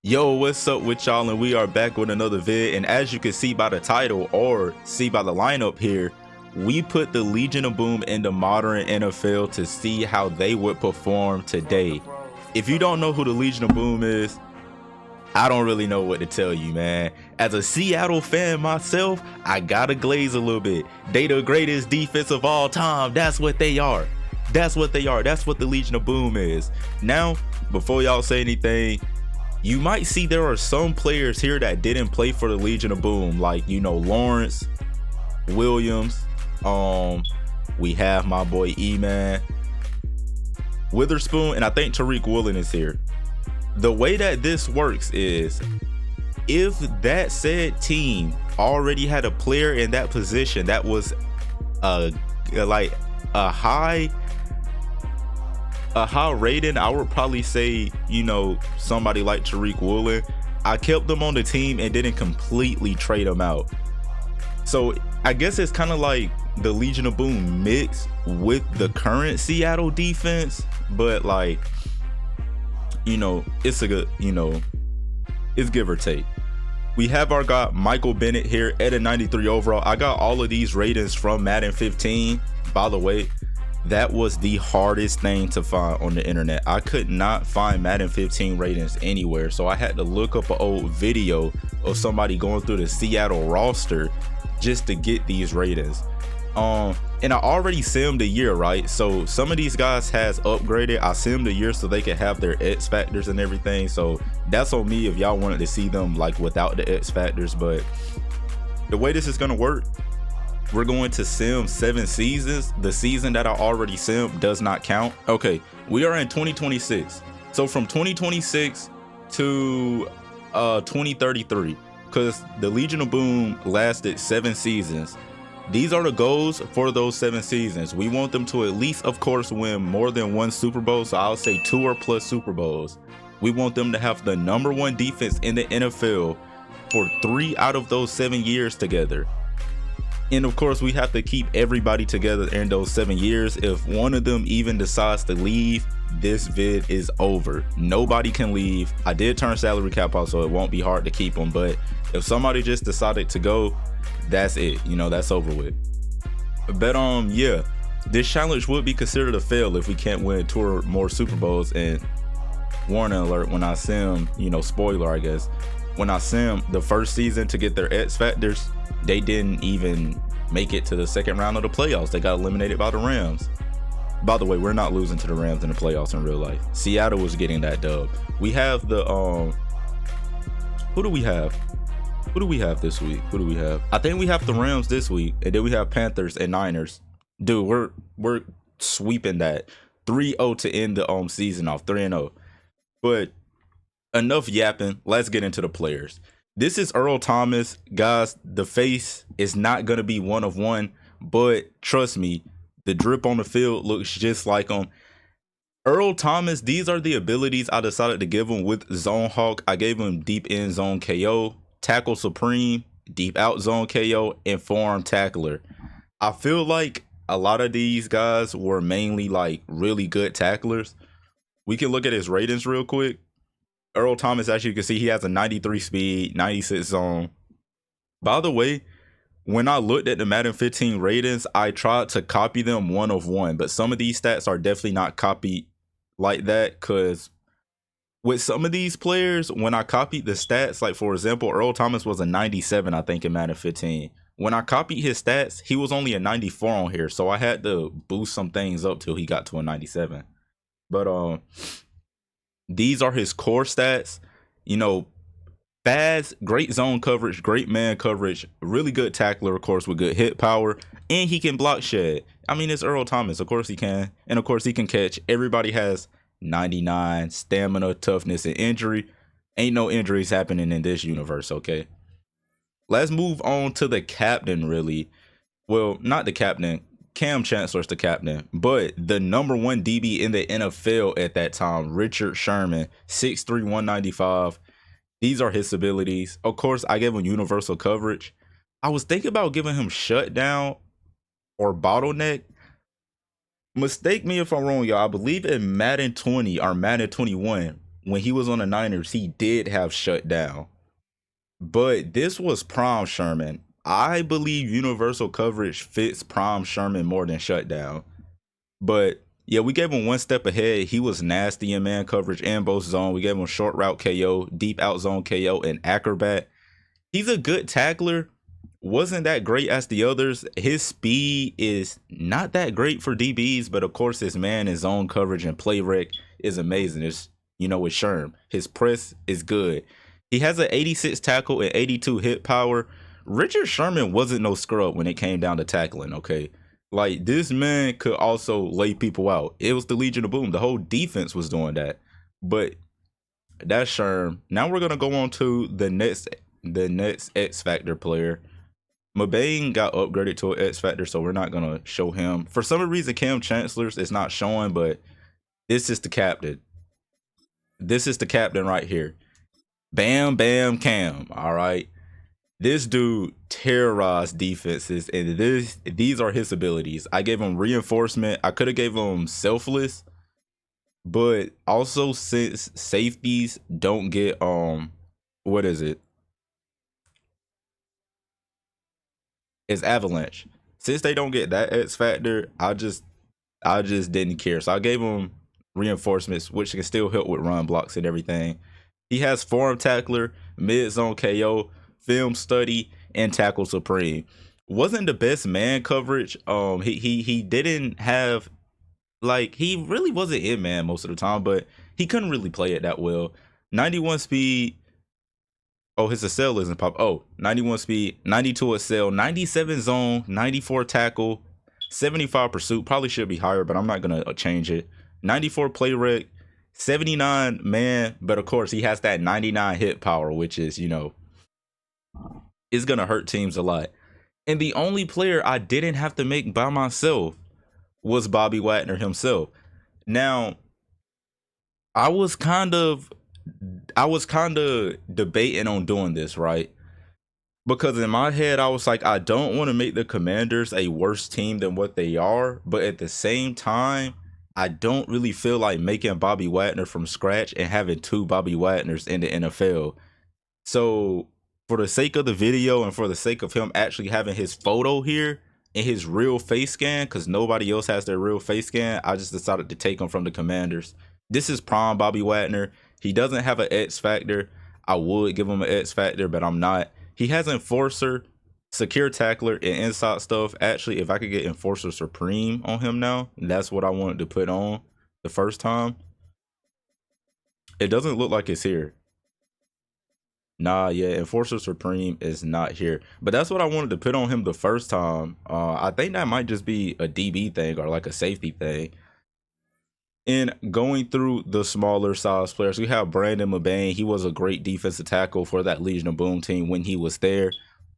Yo, what's up with y'all? And we are back with another vid. And as you can see by the title or see by the lineup here, we put the Legion of Boom in the modern NFL to see how they would perform today. If you don't know who the Legion of Boom is, I don't really know what to tell you, man. As a Seattle fan myself, I gotta glaze a little bit. They the greatest defense of all time. That's what they are. That's what they are. That's what the Legion of Boom is. Now, before y'all say anything, you might see there are some players here that didn't play for the Legion of Boom, like, you know, Lawrence, Williams, we have my boy E-Man, Witherspoon, and I think Tariq Woolen is here. The way that this works is, if that said team already had a player in that position that was like a high rating, I would probably say, you know, somebody like Tariq Woolen. I kept them on the team and didn't completely trade them out. So I guess it's kind of like the Legion of Boom mixed with the current Seattle defense, but like, you know, it's a good, you know, it's give or take. We have our guy Michael Bennett here at a 93 overall. I got all of these ratings from Madden 15. By the way, that was the hardest thing to find on the internet. I could not find Madden 15 ratings anywhere, so I had to look up an old video of somebody going through the Seattle roster just to get these ratings. And I already simmed a year, right? So some of these guys has upgraded. I simmed a year so they could have their X factors and everything. So that's on me if y'all wanted to see them like without the X factors. But the way this is gonna work, we're going to sim 7 seasons. The season that I already simmed does not count. Okay, we are in 2026. So from 2026 to 2033, because the Legion of Boom lasted 7 seasons. These are the goals for those 7 seasons. We want them to at least, of course, win more than 1 Super Bowl. So I'll say 2 or plus Super Bowls. We want them to have the #1 defense in the NFL for 3 out of those 7 years together. And of course, we have to keep everybody together in those 7 years. If one of them even decides to leave, this vid is over. Nobody can leave. I did turn salary cap out, so it won't be hard to keep them. But if somebody just decided to go, that's it. You know, that's over with. But yeah, this challenge would be considered a fail if we can't win 2 or more Super Bowls. And warning alert, when I sim, you know, spoiler, I guess, when I sim the first season to get their X factors, they didn't even make it to the 2nd round of the playoffs. They got eliminated by the Rams. By the way, we're not losing to the Rams in the playoffs in real life. Seattle was getting that dub. We have the who do we have? Who do we have this week? Who do we have? I think we have the Rams this week, and then we have Panthers and Niners. Dude, we're sweeping that 3-0 to end the season off, 3-0. But enough yapping. Let's get into the players. This is Earl Thomas. Guys, the face is not going to be 1 of 1, but trust me, the drip on the field looks just like him. Earl Thomas, these are the abilities I decided to give him with Zone Hawk. I gave him deep in zone KO, tackle supreme, deep out zone KO, and forearm tackler. I feel like a lot of these guys were mainly like really good tacklers. We can look at his ratings real quick. Earl Thomas, as you can see, he has a 93 speed, 96 zone. By the way, when I looked at the Madden 15 ratings, I tried to copy them 1 of 1, but some of these stats are definitely not copied like that, because with some of these players, when I copied the stats, like for example, Earl Thomas was a 97, I think, in Madden 15. When I copied his stats, he was only a 94 on here, so I had to boost some things up till he got to a 97. But these are his core stats. You know, fast, great zone coverage, great man coverage, really good tackler, of course, with good hit power, and he can block shed. I mean, it's Earl Thomas. Of course he can. And of course he can catch. Everybody has 99 stamina, toughness, and injury. Ain't no injuries happening in this universe, okay? Let's move on to the captain, really. Well, not the captain. Cam Chancellor's the captain, but the #1 DB in the NFL at that time, Richard Sherman, 6'3", 195. These are his abilities. Of course, I gave him universal coverage. I was thinking about giving him shutdown or bottleneck. Mistake me if I'm wrong, y'all. I believe in Madden 20 or Madden 21, when he was on the Niners, he did have shut down. But this was prime Sherman. I believe universal coverage fits prime Sherman more than shutdown. But yeah, we gave him one step ahead. He was nasty in man coverage and both zone. We gave him short route KO, deep out zone KO, and acrobat. He's a good tackler. Wasn't that great as the others. His speed is not that great for DBs, but of course his man and zone coverage and play rec is amazing. It's, you know, with Sherm. His press is good. He has an 86 tackle and 82 hit power. Richard Sherman wasn't no scrub when it came down to tackling, okay? Like, this man could also lay people out. It was the Legion of Boom. The whole defense was doing that. But that's Sherm. Now we're going to go on to the next X Factor player. Mabane got upgraded to an X Factor, so we're not going to show him. For some reason, Cam Chancellor's is not showing, but this is the captain. This is the captain right here. Bam, bam, Cam. All right. This dude terrorized defenses, and these are his abilities. I gave him reinforcement. I could have gave him selfless, but also since safeties don't get what is it? It's avalanche. Since they don't get that X factor, I just didn't care. So I gave him reinforcements, which can still help with run blocks and everything. He has form tackler, mid zone KO, film study, and tackle supreme. Wasn't the best man coverage. He didn't have, like, he really wasn't in man most of the time, but he couldn't really play it that well. 91 speed. Oh, his accel isn't pop. Oh, 91 speed, 92 accel, 97 zone, 94 tackle, 75 pursuit. Probably should be higher, but I'm not gonna change it. 94 play rec, 79 man, but of course he has that 99 hit power, which is, you know, is gonna hurt teams a lot. And the only player I didn't have to make by myself was Bobby Wagner himself. Now, I was kind of debating on doing this, right? Because in my head, I was like, I don't want to make the Commanders a worse team than what they are. But at the same time, I don't really feel like making Bobby Wagner from scratch and having two Bobby Wagners in the NFL. So for the sake of the video and for the sake of him actually having his photo here and his real face scan, because nobody else has their real face scan, I just decided to take him from the Commanders. This is prime Bobby Wagner. He doesn't have an X factor. I would give him an X factor, but I'm not. He has Enforcer, Secure Tackler, and inside stuff. Actually, if I could get Enforcer Supreme on him now, that's what I wanted to put on the first time. It doesn't look like it's here. Nah, yeah, Enforcer Supreme is not here. But that's what I wanted to put on him the first time. I think that might just be a DB thing or like a safety thing. In going through the smaller size players, we have Brandon Mabane. He was a great defensive tackle for that Legion of Boom team when he was there.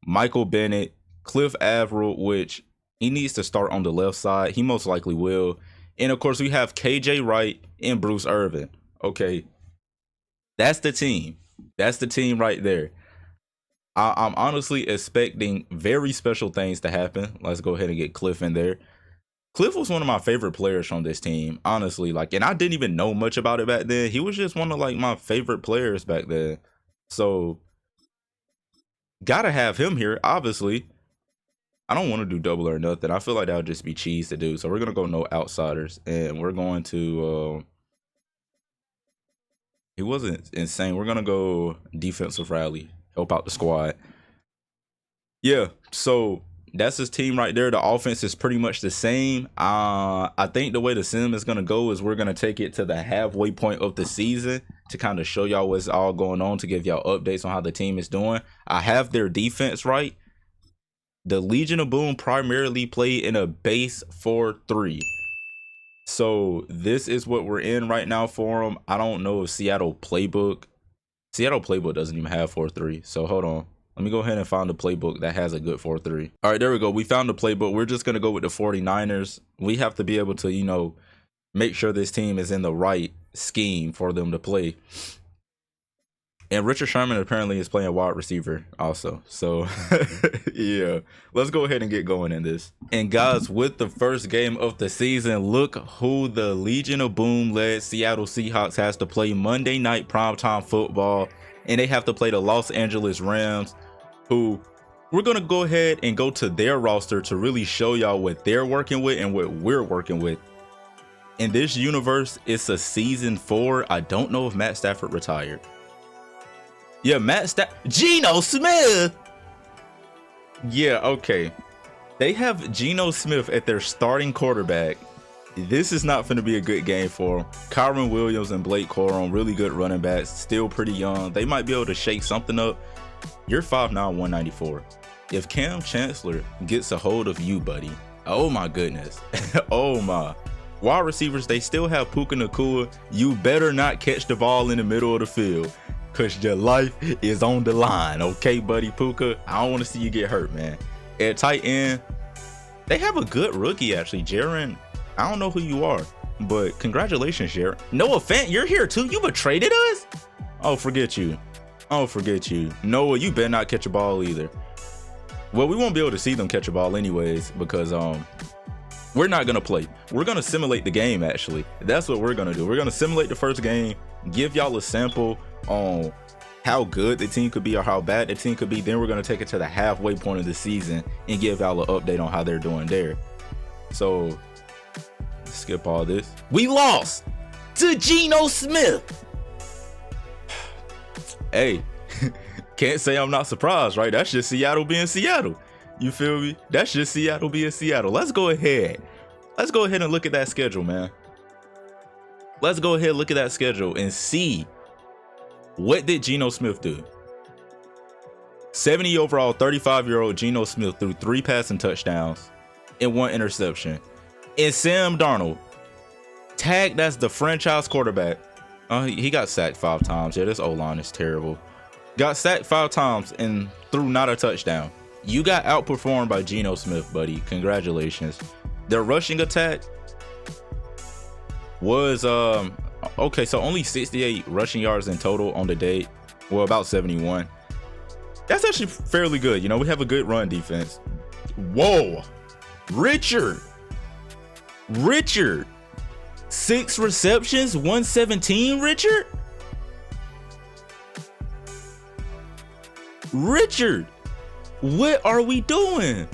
Michael Bennett, Cliff Averill, which he needs to start on the left side. He most likely will. And of course, we have KJ Wright and Bruce Irvin. Okay, that's the team. That's the team right there. I'm honestly expecting very special things to happen. Let's go ahead and get Cliff in there. Cliff was one of my favorite players from this team, honestly. Like, and I didn't even know much about it back then. He was just one of like my favorite players back then. So, gotta have him here, obviously. I don't want to do double or nothing. I feel like that would just be cheese to do. So we're gonna go no outsiders, and we're going to. He wasn't insane. We're gonna go defensive rally, help out the squad. Yeah. So that's his team right there. The offense is pretty much the same. I think the way the sim is going to go is we're going to take it to the halfway point of the season to kind of show y'all what's all going on, to give y'all updates on how the team is doing. I have their defense right. The Legion of Boom primarily play in a base 4-3. So this is what we're in right now for them. I don't know if Seattle playbook doesn't even have 4-3. So hold on. Let me go ahead and find a playbook that has a good 4-3. All right, there we go. We found the playbook. We're just going to go with the 49ers. We have to be able to, you know, make sure this team is in the right scheme for them to play. And Richard Sherman apparently is playing wide receiver also. So, yeah, let's go ahead and get going in this. And guys, with the first game of the season, look who the Legion of Boom-led Seattle Seahawks has to play Monday night primetime football. And they have to play the Los Angeles Rams, who we're going to go ahead and go to their roster to really show y'all what they're working with and what we're working with. In this universe, it's a season 4. I don't know if Matt Stafford retired. Yeah, Geno Smith. Yeah, okay. They have Geno Smith at their starting quarterback. This is not going to be a good game for them. Kyron Williams and Blake Corum, really good running backs, still pretty young. They might be able to shake something up. You're 5'9", 194. If Cam Chancellor gets a hold of you, buddy, oh my goodness. Oh my. Wide receivers, they still have Puka Nacua. You better not catch the ball in the middle of the field, because your life is on the line, okay, buddy Puka? I don't want to see you get hurt, man. At tight end, they have a good rookie, actually. Jaron, I don't know who you are, but congratulations, Jaron. Noah Fant, you're here too? You betrayed us? Oh, forget you. Oh, forget you. Noah, you better not catch a ball either. Well, we won't be able to see them catch a ball anyways, because we're not going to play. We're going to simulate the game, actually. That's what we're going to do. We're going to simulate the first game, give y'all a sample on how good the team could be or how bad the team could be. Then we're going to take it to the halfway point of the season and give y'all an update on how they're doing there. So skip all this. We lost to Geno Smith. Hey, can't say I'm not surprised, right? That's just Seattle being Seattle. You feel me? That's just Seattle being Seattle. Let's go ahead and look at that schedule, man. Let's go ahead and look at that schedule and see, what did Geno Smith do? 70 overall, 35-year-old Geno Smith threw 3 passing touchdowns and 1 interception. And Sam Darnold, tagged as the franchise quarterback. He got sacked 5 times. Yeah, this O-line is terrible. Got sacked 5 times and threw not a touchdown. You got outperformed by Geno Smith, buddy. Congratulations. Their rushing attack was okay, so only 68 rushing yards in total on the day. Well, about 71. That's actually fairly good. You know, we have a good run defense. Whoa. Richard. 6 receptions, 117, Richard, what are we doing?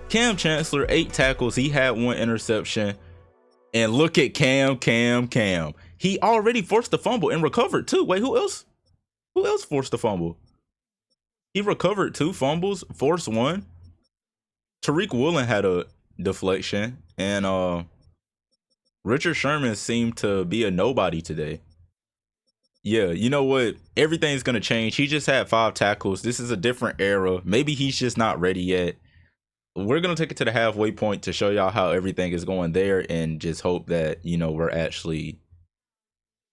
Cam Chancellor, 8 tackles. He had 1 interception. And look at Cam. He already forced the fumble and recovered too. Wait, who else? Who else forced the fumble? He recovered 2 fumbles, forced 1. Tariq Woolen had a deflection, and Richard Sherman seemed to be a nobody today. Yeah, you know what? Everything's going to change. He just had 5 tackles. This is a different era. Maybe he's just not ready yet. We're going to take it to the halfway point to show y'all how everything is going there, and just hope that, you know, we're actually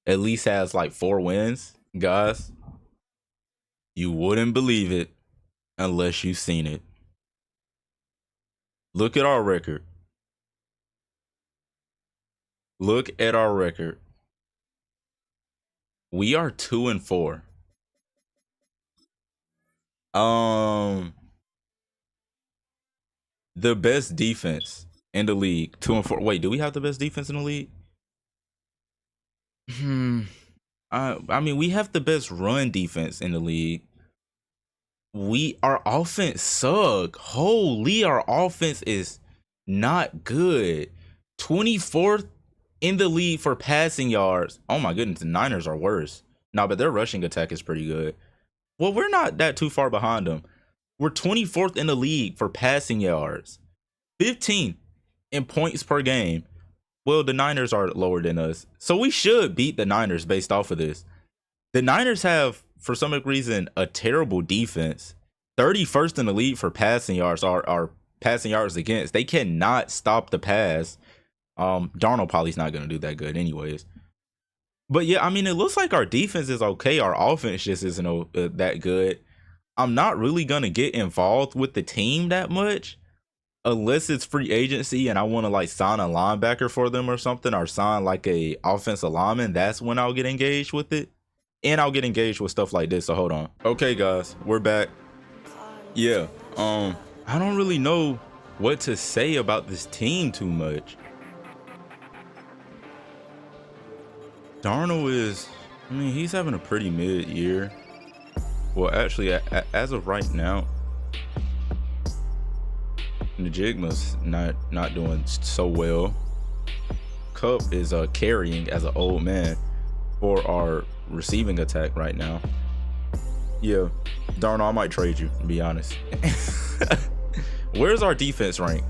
at least has like 4 wins. Guys, you wouldn't believe it unless you've seen it. Look at our record. Look at our record. We are 2-4. The best defense in the league, 2-4. Wait, do we have the best defense in the league? I mean, we have the best run defense in the league. Our offense suck. Holy, our offense is not good. 24th in the league for passing yards. Oh my goodness, the Niners are worse. No, but their rushing attack is pretty good. Well, we're not that too far behind them. We're 24th in the league for passing yards. 15th in points per game. Well, the Niners are lower than us, so we should beat the Niners based off of this. The Niners have, for some reason, a terrible defense. 31st in the league for passing yards, are passing yards against. They cannot stop the pass. Darnold probably's not going to do that good anyways. But yeah, I mean, it looks like our defense is okay. Our offense just isn't that good. I'm not really going to get involved with the team that much unless it's free agency and I want to like sign a linebacker for them or something, or sign like a offensive lineman. That's when I'll get engaged with it. and I'll get engaged with stuff like this. So hold on. Okay, guys, we're back. Yeah, I don't really know what to say about this team too much. Darnold is, I mean, he's having a pretty mid year. Well, actually, as of right now, Najigma's not doing so well. Cup is carrying as an old man for our receiving attack right now. Yeah, Darnold, I might trade you, to be honest. Where's our defense rank?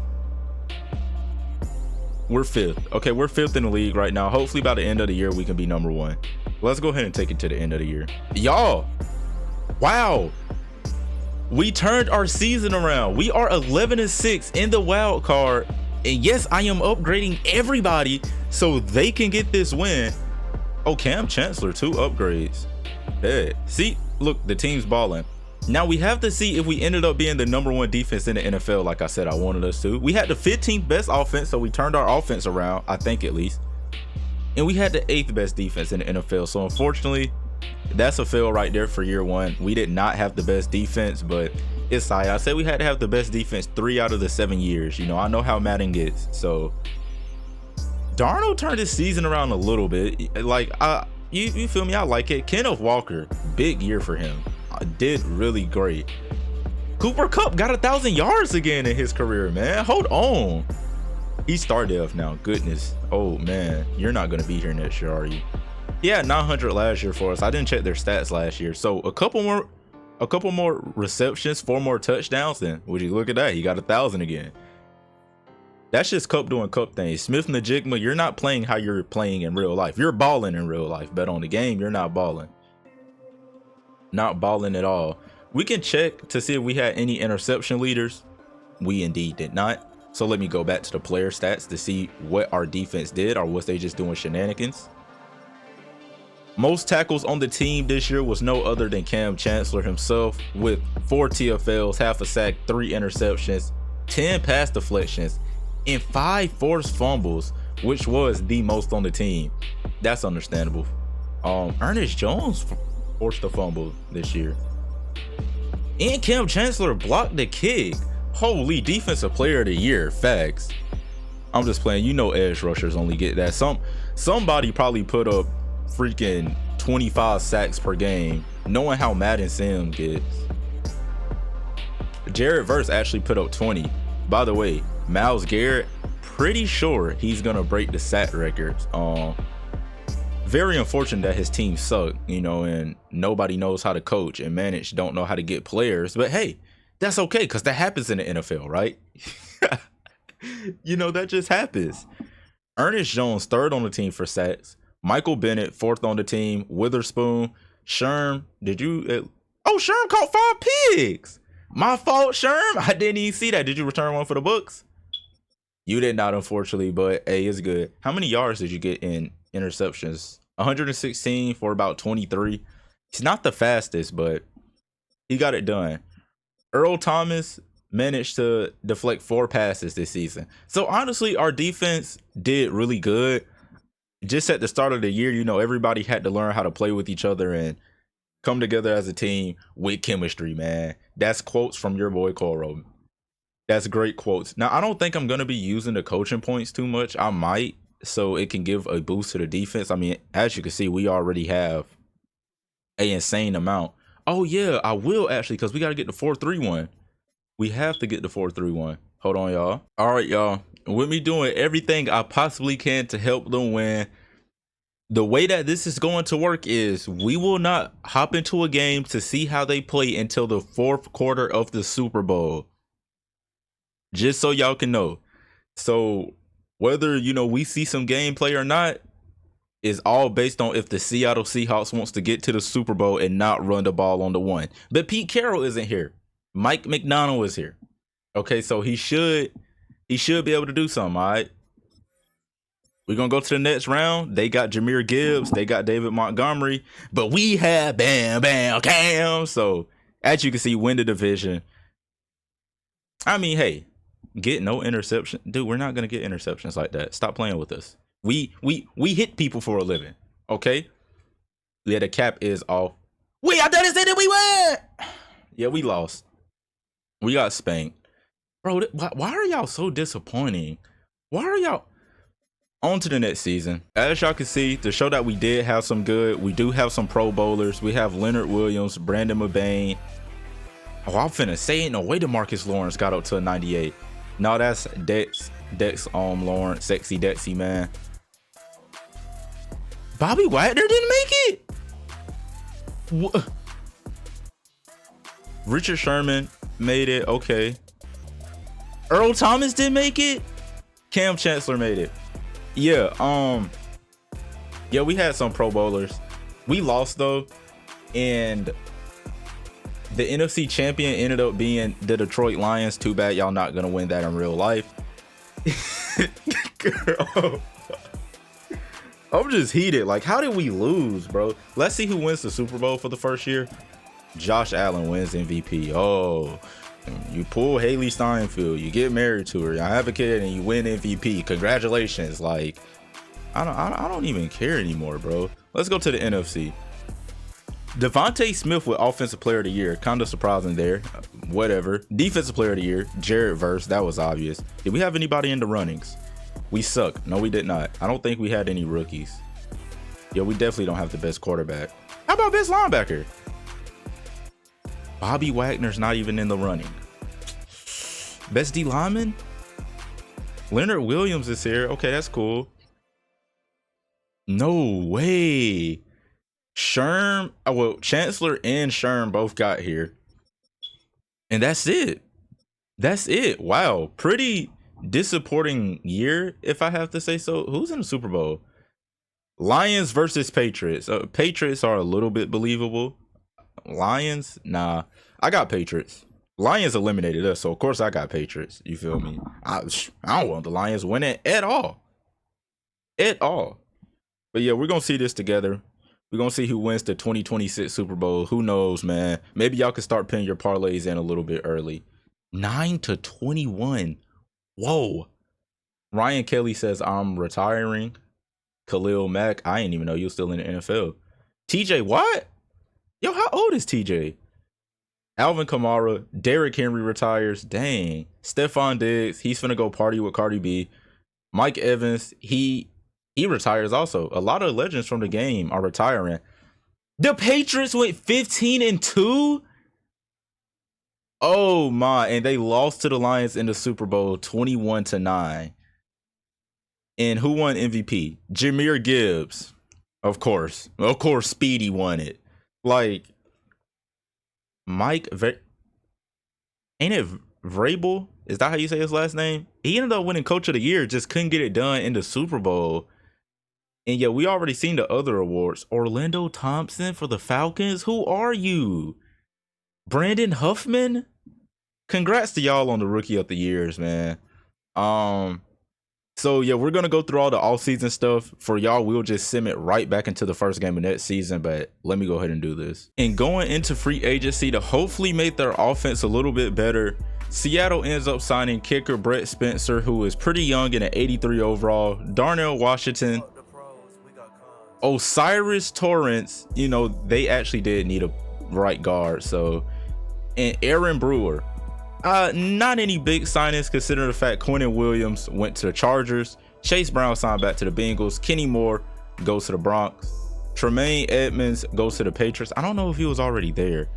We're 5th. Okay, we're 5th in the league right now. Hopefully by the end of the year we can be number 1. Let's go ahead and take it to the end of the year. Y'all, wow, we turned our season around. We are 11-6 in the wild card, and yes, I am upgrading everybody so they can get this win. Oh, Cam Chancellor, 2 upgrades. Hey, see, look, the team's balling. Now we have to see if we ended up being the number 1 defense in the NFL, like I said I wanted us to. We had the 15th best offense, so we turned our offense around, I think at least. And we had the 8th best defense in the NFL. So unfortunately, that's a fail right there for year 1. We did not have the best defense, but it's like I said, we had to have the best defense 3 out of the 7 years. You know, I know how Madden gets. So Darnold turned his season around a little bit. Like, you feel me? I like it. Kenneth Walker, big year for him. Did really great. Cooper Kupp got 1,000 yards again in his career, man. Hold on. He's star dev now. Goodness. Oh man, you're not gonna be here next year, are you? He had 900 last year for us. I didn't check their stats last year. So a couple more receptions, 4 more touchdowns. Then would you look at that? He got 1,000 again. That's just Kupp doing Kupp things. Smith Najigma, you're not playing how you're playing in real life. You're balling in real life, but on the game, you're not balling. Not balling at all. We can check to see if we had any interception leaders. We indeed did not. So let me go back to the player stats to see what our defense did, or was they just doing shenanigans. Most tackles on the team this year was no other than Cam Chancellor himself, with 4 TFLs, half a sack, 3 interceptions, 10 pass deflections, and 5 forced fumbles, which was the most on the team. That's understandable. Ernest Jones forced a fumble this year, and Cam Chancellor blocked the kick. Holy, defensive player of the year. Facts. I'm just playing. You know, edge rushers only get that. Somebody probably put up freaking 25 sacks per game, knowing how Madden Sim gets. Jared Verse actually put up 20. By the way, Myles Garrett, pretty sure he's gonna break the sack records. Very unfortunate that his team sucked, you know, and nobody knows how to coach, and manage don't know how to get players. But hey, that's okay, because that happens in the NFL, right? You know, that just happens. Ernest Jones, 3rd on the team for sacks. Michael Bennett, 4th on the team. Witherspoon. Sherm, oh, Sherm caught 5 pigs. My fault, Sherm. I didn't even see that. Did you return one for the books? You did not, unfortunately, but hey, it's good. How many yards did you get in interceptions? 116 for about 23. He's not the fastest, but he got it done. Earl Thomas managed to deflect 4 passes this season. So honestly, our defense did really good. Just at the start of the year, you know, everybody had to learn how to play with each other and come together as a team with chemistry, man. That's quotes from your boy Coro. That's great quotes. Now, I don't think I'm going to be using the coaching points too much. I might, so it can give a boost to the defense. I mean, as you can see, we already have an insane amount. Oh yeah, I will actually, because we got to get the 4-3-1. We have to get the 4-3-1. Hold on, y'all. All right, y'all. With me doing everything I possibly can to help them win, the way that this is going to work is we will not hop into a game to see how they play until the 4th quarter of the Super Bowl. Just so y'all can know. So whether, you know, we see some gameplay or not is all based on if the Seattle Seahawks wants to get to the Super Bowl and not run the ball on the 1. But Pete Carroll isn't here. Mike McDonald is here. Okay, so he should be able to do something, all right? We're going to go to the next round. They got Jahmyr Gibbs. They got David Montgomery. But we have Bam Bam Cam. So, as you can see, win the division. I mean, hey, get no interception. Dude, we're not going to get interceptions like that. Stop playing with us. We hit people for a living, okay? Yeah, the cap is off. I thought it said that we won. Yeah, we lost. We got spanked. Bro, why are y'all so disappointing? Why are y'all... On to the next season. As y'all can see, to show that we did have some good, we do have some Pro Bowlers. We have Leonard Williams, Brandon McBain. Oh, I'm finna say ain't no way DeMarcus Lawrence got up to a 98. No, that's Dex Lawrence, sexy Dexy, man. Bobby Wagner didn't make it. What? Richard Sherman made it. Okay. Earl Thomas didn't make it. Cam Chancellor made it. Yeah, yeah, we had some Pro Bowlers. We lost though, and the NFC champion ended up being the Detroit Lions. Too bad y'all not gonna win that in real life. Girl, I'm just heated. Like, how did we lose, bro? Let's see who wins the Super Bowl for the first year. Josh Allen wins MVP. Oh, you pull Haley Steinfeld, you get married to her, I have a kid, and you win MVP. Congratulations. Like, I don't even care anymore, bro. Let's go to the NFC. Devontae Smith with Offensive Player of the Year. Kind of surprising there. Whatever. Defensive Player of the Year. Jared Verse. That was obvious. Did we have anybody in the runnings? We suck. No, we did not. I don't think we had any rookies. Yeah, we definitely don't have the best quarterback. How about best linebacker? Bobby Wagner's not even in the running. Best D lineman? Leonard Williams is here. Okay, that's cool. No way. Sherm, well, Chancellor and Sherm both got here. And that's it. That's it. Wow. Pretty disappointing year, if I have to say so. Who's in the Super Bowl? Lions versus Patriots. Patriots are a little bit believable. Lions, nah. I got Patriots. Lions eliminated us, so of course I got Patriots. You feel me? I don't want the Lions winning at all. At all. But yeah, we're gonna see this together. We're gonna see who wins the 2026 Super Bowl. Who knows, man? Maybe y'all can start pinning your parlays in a little bit early. 9-21. Whoa. Ryan Kelly says I'm retiring. Khalil Mack, I didn't even know you were still in the NFL. TJ Watt? Yo, how old is TJ? Alvin Kamara, Derrick Henry retires. Dang. Stephon Diggs, he's finna go party with Cardi B. Mike Evans, he retires also. A lot of legends from the game are retiring. The Patriots went 15-2. Oh my, and they lost to the Lions in the Super Bowl 21-9. And who won MVP? Jahmyr Gibbs. Of course, Speedy won it. Like, ain't it Vrabel? Is that how you say his last name? He ended up winning Coach of the Year, just couldn't get it done in the Super Bowl. And yeah, we already seen the other awards. Orlando Thompson for the Falcons. Who are you? Brandon Huffman? Congrats to y'all on the Rookie of the Years, man. So yeah, we're gonna go through all the off-season stuff. For y'all, we'll just sim it right back into the first game of next season, but let me go ahead and do this. And going into free agency to hopefully make their offense a little bit better, Seattle ends up signing kicker Brett Spencer, who is pretty young in an 83 overall, Darnell Washington, Osiris Torrance, you know, they actually did need a right guard, so, and Aaron Brewer. Not any big signings considering the fact Quentin Williams went to the Chargers, Chase Brown signed back to the Bengals, Kenny Moore goes to the Bronx, Tremaine Edmonds goes to the Patriots. I don't know if he was already there.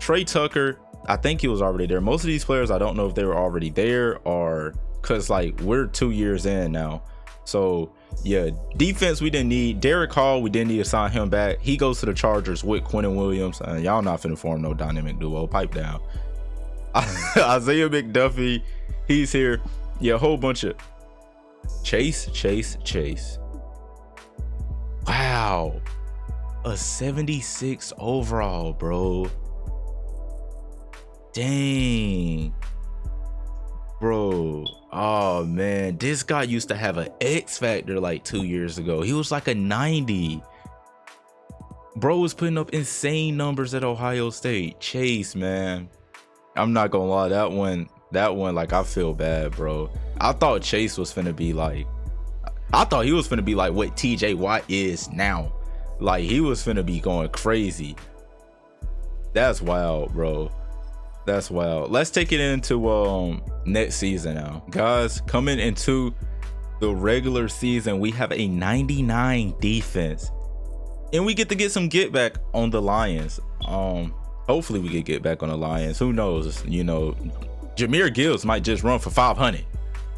Trey Tucker, I think he was already there. Most of these players, I don't know if they were already there or because like we're 2 years in now. So yeah, defense we didn't need. Derek Hall, we didn't need to sign him back. He goes to the Chargers with Quentin Williams. Y'all not finna form no dynamic duo. Pipe down. Isaiah McDuffie, he's here. Yeah, a whole bunch of Chase. Wow, a 76 overall, bro. Dang, bro. Oh man, this guy used to have an X factor like 2 years ago. He was like a 90. Bro was putting up insane numbers at Ohio State. Chase, man, I'm not gonna lie, that one, like, I feel bad, bro. I thought Chase was finna be like, I thought he was finna be like what TJ Watt is now. Like, he was finna be going crazy. That's wild, bro. That's wild. Let's take it into next season now, guys. Coming into the regular season, we have a 99 defense, and we get to get some get back on the Lions. Hopefully we get back on the Lions. Who knows? You know, Jameer Gibbs might just run for 500.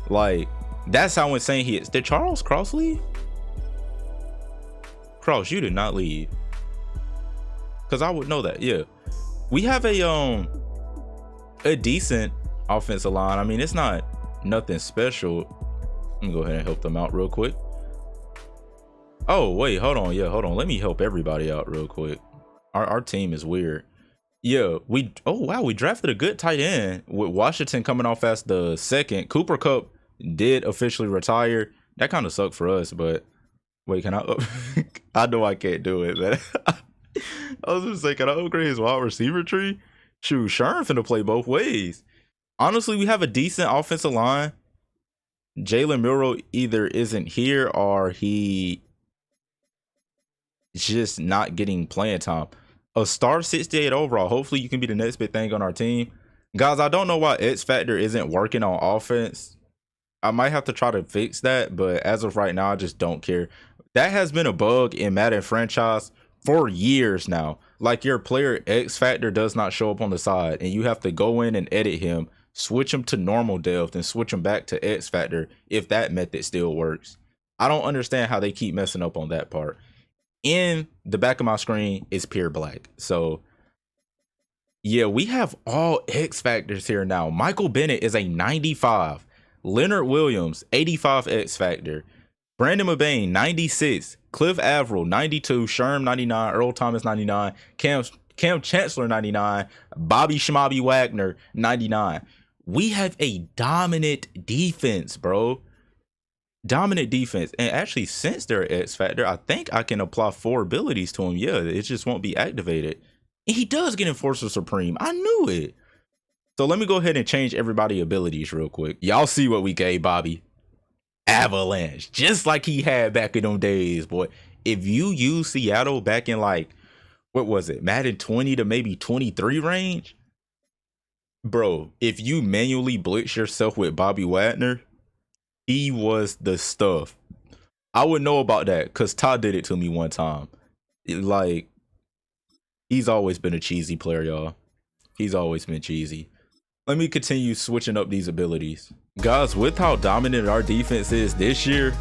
Like, that's how insane he is. Did Charles Cross leave? Cross, you did not leave, because I would know that. Yeah, we have a decent offensive line. I mean, it's not nothing special. Let me go ahead and help them out real quick. Oh wait, hold on. Yeah, hold on. Let me help everybody out real quick. Our team is weird. Yeah, oh wow, we drafted a good tight end with Washington coming off as the second. Cooper Kupp did officially retire. That kind of sucked for us, but wait, can I I know I can't do it, man. I was gonna say, can I upgrade his wide receiver tree? Shoot, Sherm finna play both ways. Honestly, we have a decent offensive line. Jalen Milroe either isn't here or he just not getting playing time. A star 68 overall. Hopefully you can be the next big thing on our team. Guys, I don't know why X Factor isn't working on offense. I might have to try to fix that, but as of right now, I just don't care. That has been a bug in Madden franchise for years now. Like, your player X Factor does not show up on the side, and you have to go in and edit him, switch him to normal depth, and switch him back to X Factor if that method still works. I don't understand how they keep messing up on that part. In the back of my screen is pure black. So yeah, we have all X Factors here now. Michael Bennett is a 95. Leonard Williams, 85 X Factor. Brandon McBain, 96. Cliff Averill, 92. Sherm, 99. Earl Thomas, 99. Cam Chancellor, 99. Bobby Schmobby Wagner, 99. We have a dominant defense, bro. Dominant defense. And actually, since they're X Factor, I think I can apply 4 abilities to him. Yeah, it just won't be activated. And he does get Enforcer Supreme. I knew it. So let me go ahead and change everybody's abilities real quick. Y'all see what we gave Bobby. Avalanche. Just like he had back in them days, boy. If you use Seattle back in, like, what was it? Madden 20 to maybe 23 range? Bro, if you manually blitz yourself with Bobby Wagner, he was the stuff. I would know about that because Todd did it to me one time. Like, he's always been a cheesy player, y'all. He's always been cheesy. Let me continue switching up these abilities. Guys, with how dominant our defense is this year,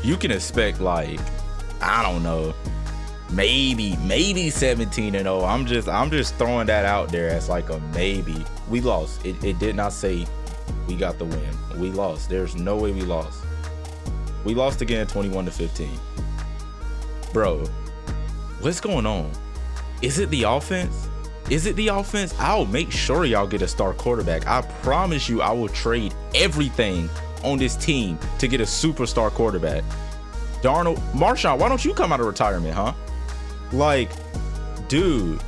you can expect, like, I don't know, maybe 17-0. I'm just throwing that out there as like a maybe. We lost. It did not say we got the win. We lost. There's no way we lost. We lost again 21-15. Bro, what's going on? Is it the offense? Is it the offense? I'll make sure y'all get a star quarterback. I promise you I will trade everything on this team to get a superstar quarterback. Darnold, Marshawn, why don't you come out of retirement, huh? Like, dude,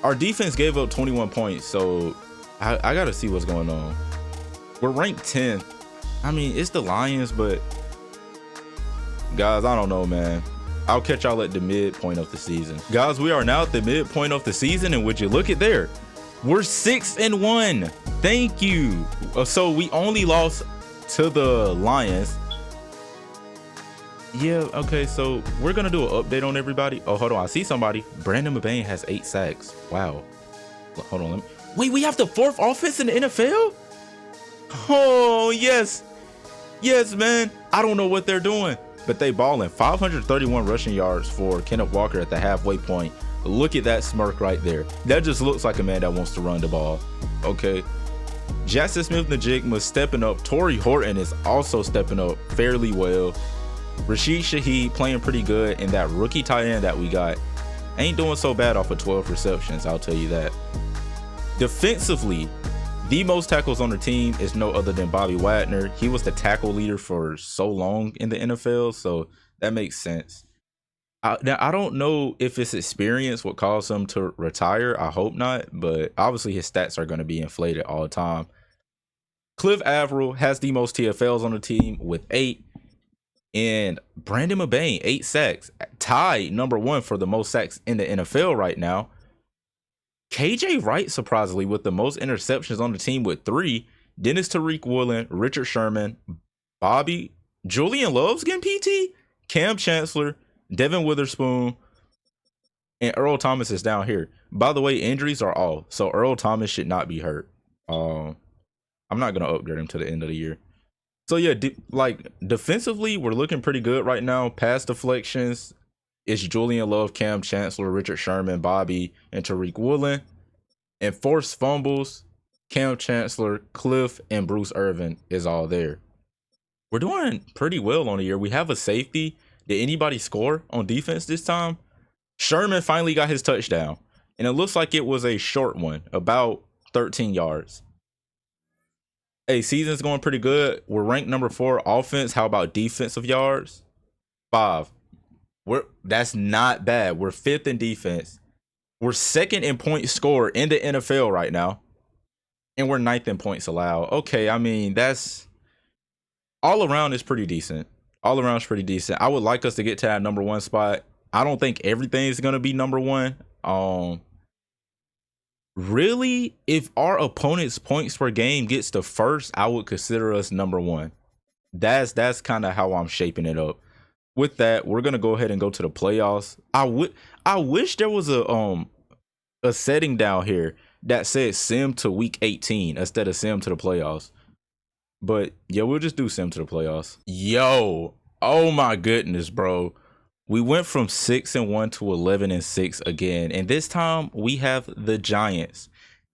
our defense gave up 21 points, so I gotta see what's going on. We're ranked 10th. I mean, it's the Lions, but guys, I don't know, man. I'll catch y'all at the midpoint of the season. Guys, we are now at the midpoint of the season, and would you look at there? We're 6-1. Thank you. So we only lost to the Lions. Yeah, okay, so we're gonna do an update on everybody. Oh, hold on, I see somebody. Brandon McBain has 8 sacks. Wow. Hold on, wait, we have the 4th offense in the NFL? Oh, yes. Yes, man. I don't know what they're doing, but they balling. 531 rushing yards for Kenneth Walker at the halfway point. Look at that smirk right there. That just looks like a man that wants to run the ball. Okay. Jackson Smith-Njigba stepping up. Torrey Horton is also stepping up fairly well. Rashid Shaheed playing pretty good, and that rookie tight end that we got ain't doing so bad off of 12 receptions, I'll tell you that. Defensively, the most tackles on the team is no other than Bobby Wagner. He was the tackle leader for so long in the NFL, so that makes sense. Now, I don't know if his experience would cause him to retire. I hope not, but obviously his stats are going to be inflated all the time. Cliff Averill has the most TFLs on the team with 8. And Brandon McBain, 8 sacks, tied #1 for the most sacks in the NFL right now. KJ Wright, surprisingly, with the most interceptions on the team with 3. Dennis Tariq Woolen, Richard Sherman, Bobby, Julian Love's getting PT, Cam Chancellor, Devin Witherspoon, and Earl Thomas is down here. By the way, injuries are all, so Earl Thomas should not be hurt. I'm not gonna upgrade him to the end of the year. So yeah, defensively, we're looking pretty good right now. Pass deflections, it's Julian Love, Cam Chancellor, Richard Sherman, Bobby, and Tariq Woolen. And forced fumbles, Cam Chancellor, Cliff, and Bruce Irvin is all there. We're doing pretty well on the year. We have a safety. Did anybody score on defense this time? Sherman finally got his touchdown, and it looks like it was a short one, about 13 yards. Hey, season's going pretty good. We're ranked #4 offense. How about defensive yards? 5. That's not bad. We're 5th in defense. We're 2nd in points scored in the NFL right now, and we're 9th in points allowed. Okay, I mean, that's all around is pretty decent. All around is pretty decent. I would like us to get to that #1 spot. I don't think everything's gonna be #1. Really, if our opponent's points per game gets to first, I would consider us #1. That's kind of how I'm shaping it up. With that, we're gonna go ahead and go to the playoffs. I wish there was a setting down here that said sim to week 18 instead of sim to the playoffs. But yeah, we'll just do sim to the playoffs. Yo, oh my goodness, bro. We went from 6-1 to 11-6 again, and this time we have the Giants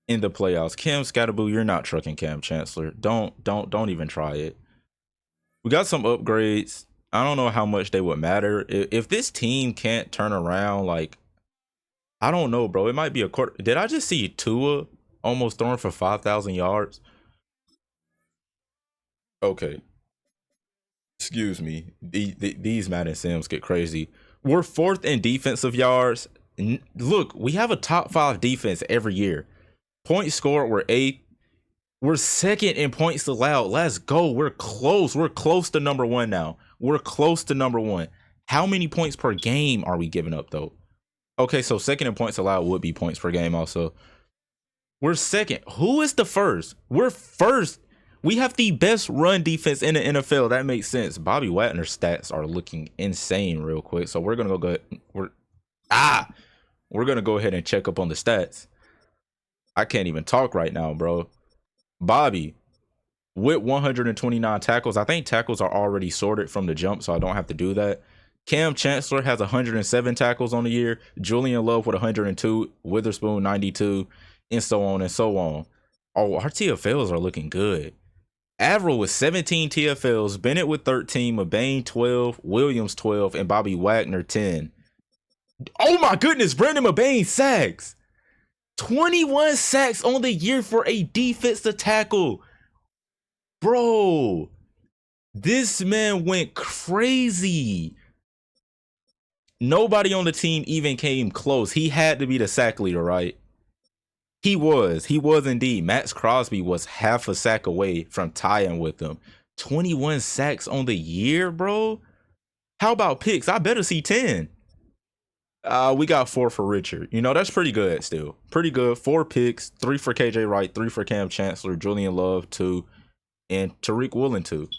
in the playoffs. Cam Scatterboo, you're not trucking Cam Chancellor. Don't even try it. We got some upgrades. I don't know how much they would matter. If this team can't turn around, like, I don't know, bro. It might be a quarter. Did I just see Tua almost throwing for 5,000 yards? Okay. Excuse me. These Madden Sims get crazy. We're 4th in defensive yards. Look, we have a top 5 defense every year. Points scored, we're 8th. We're 2nd in points allowed. Let's go. We're close. We're close to #1 now. We're close to #1. How many points per game are we giving up, though? Okay, so 2nd in points allowed would be points per game also. We're 2nd. Who is the first? We're 1st. We have the best run defense in the NFL. That makes sense. Bobby Wagner's stats are looking insane real quick. So we're gonna go ahead and check up on the stats. I can't even talk right now, bro. Bobby with 129 tackles. I think tackles are already sorted from the jump, so I don't have to do that. Cam Chancellor has 107 tackles on the year. Julian Love with 102. Witherspoon 92, and so on and so on. Oh, our TFLs are looking good. Avril with 17 TFLs, Bennett with 13, McBain 12, Williams 12, and Bobby Wagner 10. Oh my goodness, Brandon McBain sacks. 21 sacks on the year for a defensive tackle. Bro, this man went crazy. Nobody on the team even came close. He had to be the sack leader, right? He was indeed. Max Crosby was half a sack away from tying with them. 21 sacks on the year, bro. How about picks? I better see 10. We got 4 for Richard. You know, that's pretty good still. Pretty good. 4 picks, 3 for KJ Wright, 3 for Cam Chancellor, Julian Love 2, and Tariq Woolen 2.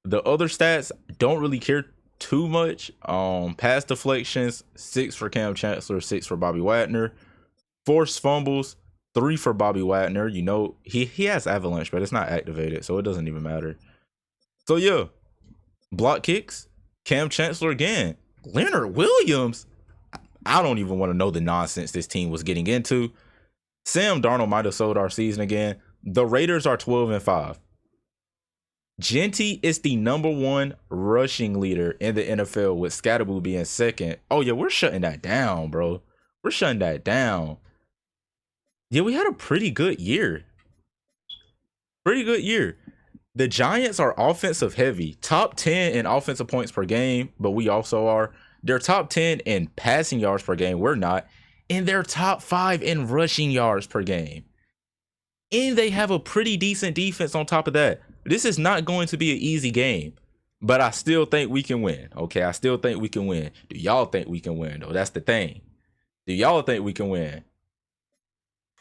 The other stats don't really care too much. Pass deflections, 6 for Cam Chancellor, 6 for Bobby Wagner. Forced fumbles, 3 for Bobby Wagner. You know, he has avalanche, but it's not activated, so it doesn't even matter. So yeah, block kicks, Cam Chancellor again. Leonard Williams, I don't even want to know the nonsense this team was getting into. Sam Darnold might have sold our season again. The Raiders are 12-5. Genty is the #1 rushing leader in the NFL, with Scatterboo being 2nd. Oh yeah, we're shutting that down, bro. We're shutting that down. Yeah, we had a pretty good year. Pretty good year. The Giants are offensive heavy. Top 10 in offensive points per game, but we also are. They're top 10 in passing yards per game. We're not. And they're top 5 in rushing yards per game. And they have a pretty decent defense on top of that. This is not going to be an easy game. But I still think we can win. Okay, I still think we can win. Do y'all think we can win though? That's the thing. Do y'all think we can win?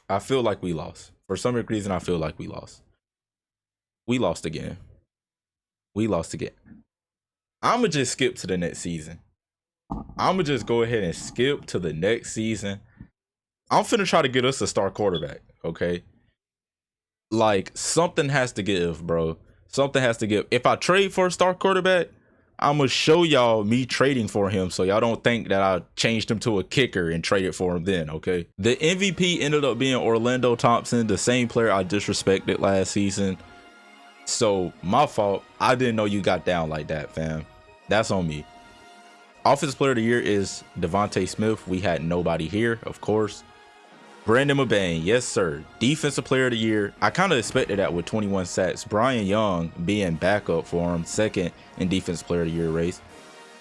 I feel like we lost. For some reason, I feel like we lost. We lost again. We lost again. I'ma just skip to the next season. I'ma just go ahead and skip to the next season. I'm finna try to get us a star quarterback, okay? Like, something has to give, bro. Something has to give. If I trade for a star quarterback, I'm gonna show y'all me trading for him, so y'all don't think that I changed him to a kicker and traded for him then, okay? The MVP ended up being Orlando Thompson, the same player I disrespected last season. So my fault. I didn't know you got down like that, fam. That's on me. Offensive player of the year is Devontae Smith. We had nobody here, of course. Brandon McBain, yes sir. Defensive player of the year. I kind of expected that with 21 sacks. Brian Young being backup for him, second in defensive player of the year race.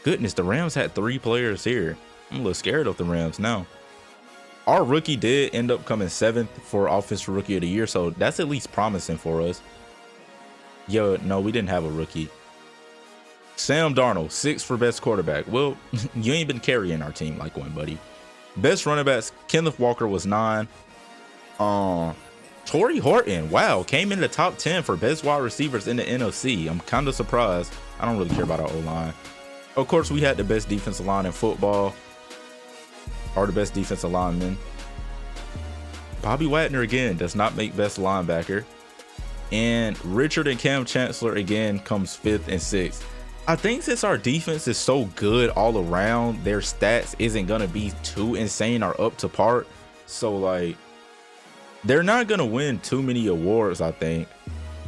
Goodness, the Rams had 3 players here. I'm a little scared of the Rams now. Our rookie did end up coming 7th for offensive rookie of the year, so that's at least promising for us. Yo, no, we didn't have a rookie. Sam Darnold, 6th for best quarterback. Well, you ain't been carrying our team like one, buddy. Best running backs, Kenneth Walker was 9. Torrey Horton, wow, came in the top 10 for best wide receivers in the NFC. I'm kind of surprised. I don't really care about our O-line. Of course, we had the best defensive line in football, or the best defensive lineman. Bobby Wagner again does not make best linebacker. And Richard and Cam Chancellor again comes 5th and 6th. I think since our defense is so good all around, their stats isn't gonna be too insane or up to par. So like, they're not gonna win too many awards, I think.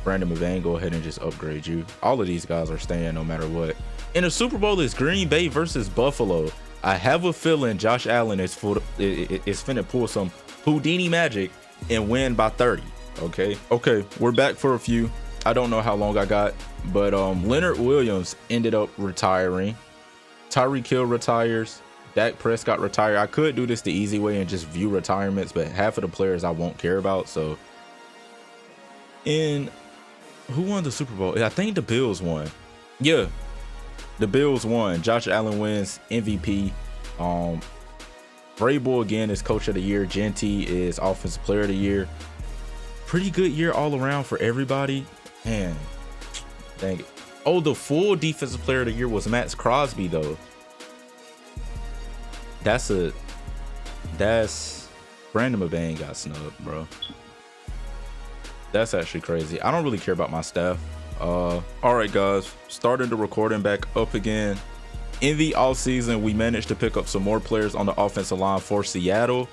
Brandon McBain, go ahead and just upgrade you. All of these guys are staying no matter what. In the Super Bowl is Green Bay versus Buffalo. I have a feeling Josh Allen is finna pull some Houdini magic and win by 30. Okay, we're back for a few. I don't know how long I got, but Leonard Williams ended up retiring. Tyreek Hill retires. Dak Prescott retired. I could do this the easy way and just view retirements, but half of the players I won't care about. So, who won the Super Bowl? I think the Bills won. Yeah, the Bills won. Josh Allen wins MVP. Vrabel again is coach of the year. Genty is offensive player of the year. Pretty good year all around for everybody. Man, dang it. Oh, the full defensive player of the year was Max Crosby though. That's Brandon McBain got snubbed, bro. That's actually crazy. I don't really care about my staff. All right, guys, starting the recording back up again. In the offseason, we managed to pick up some more players on the offensive line for Seattle.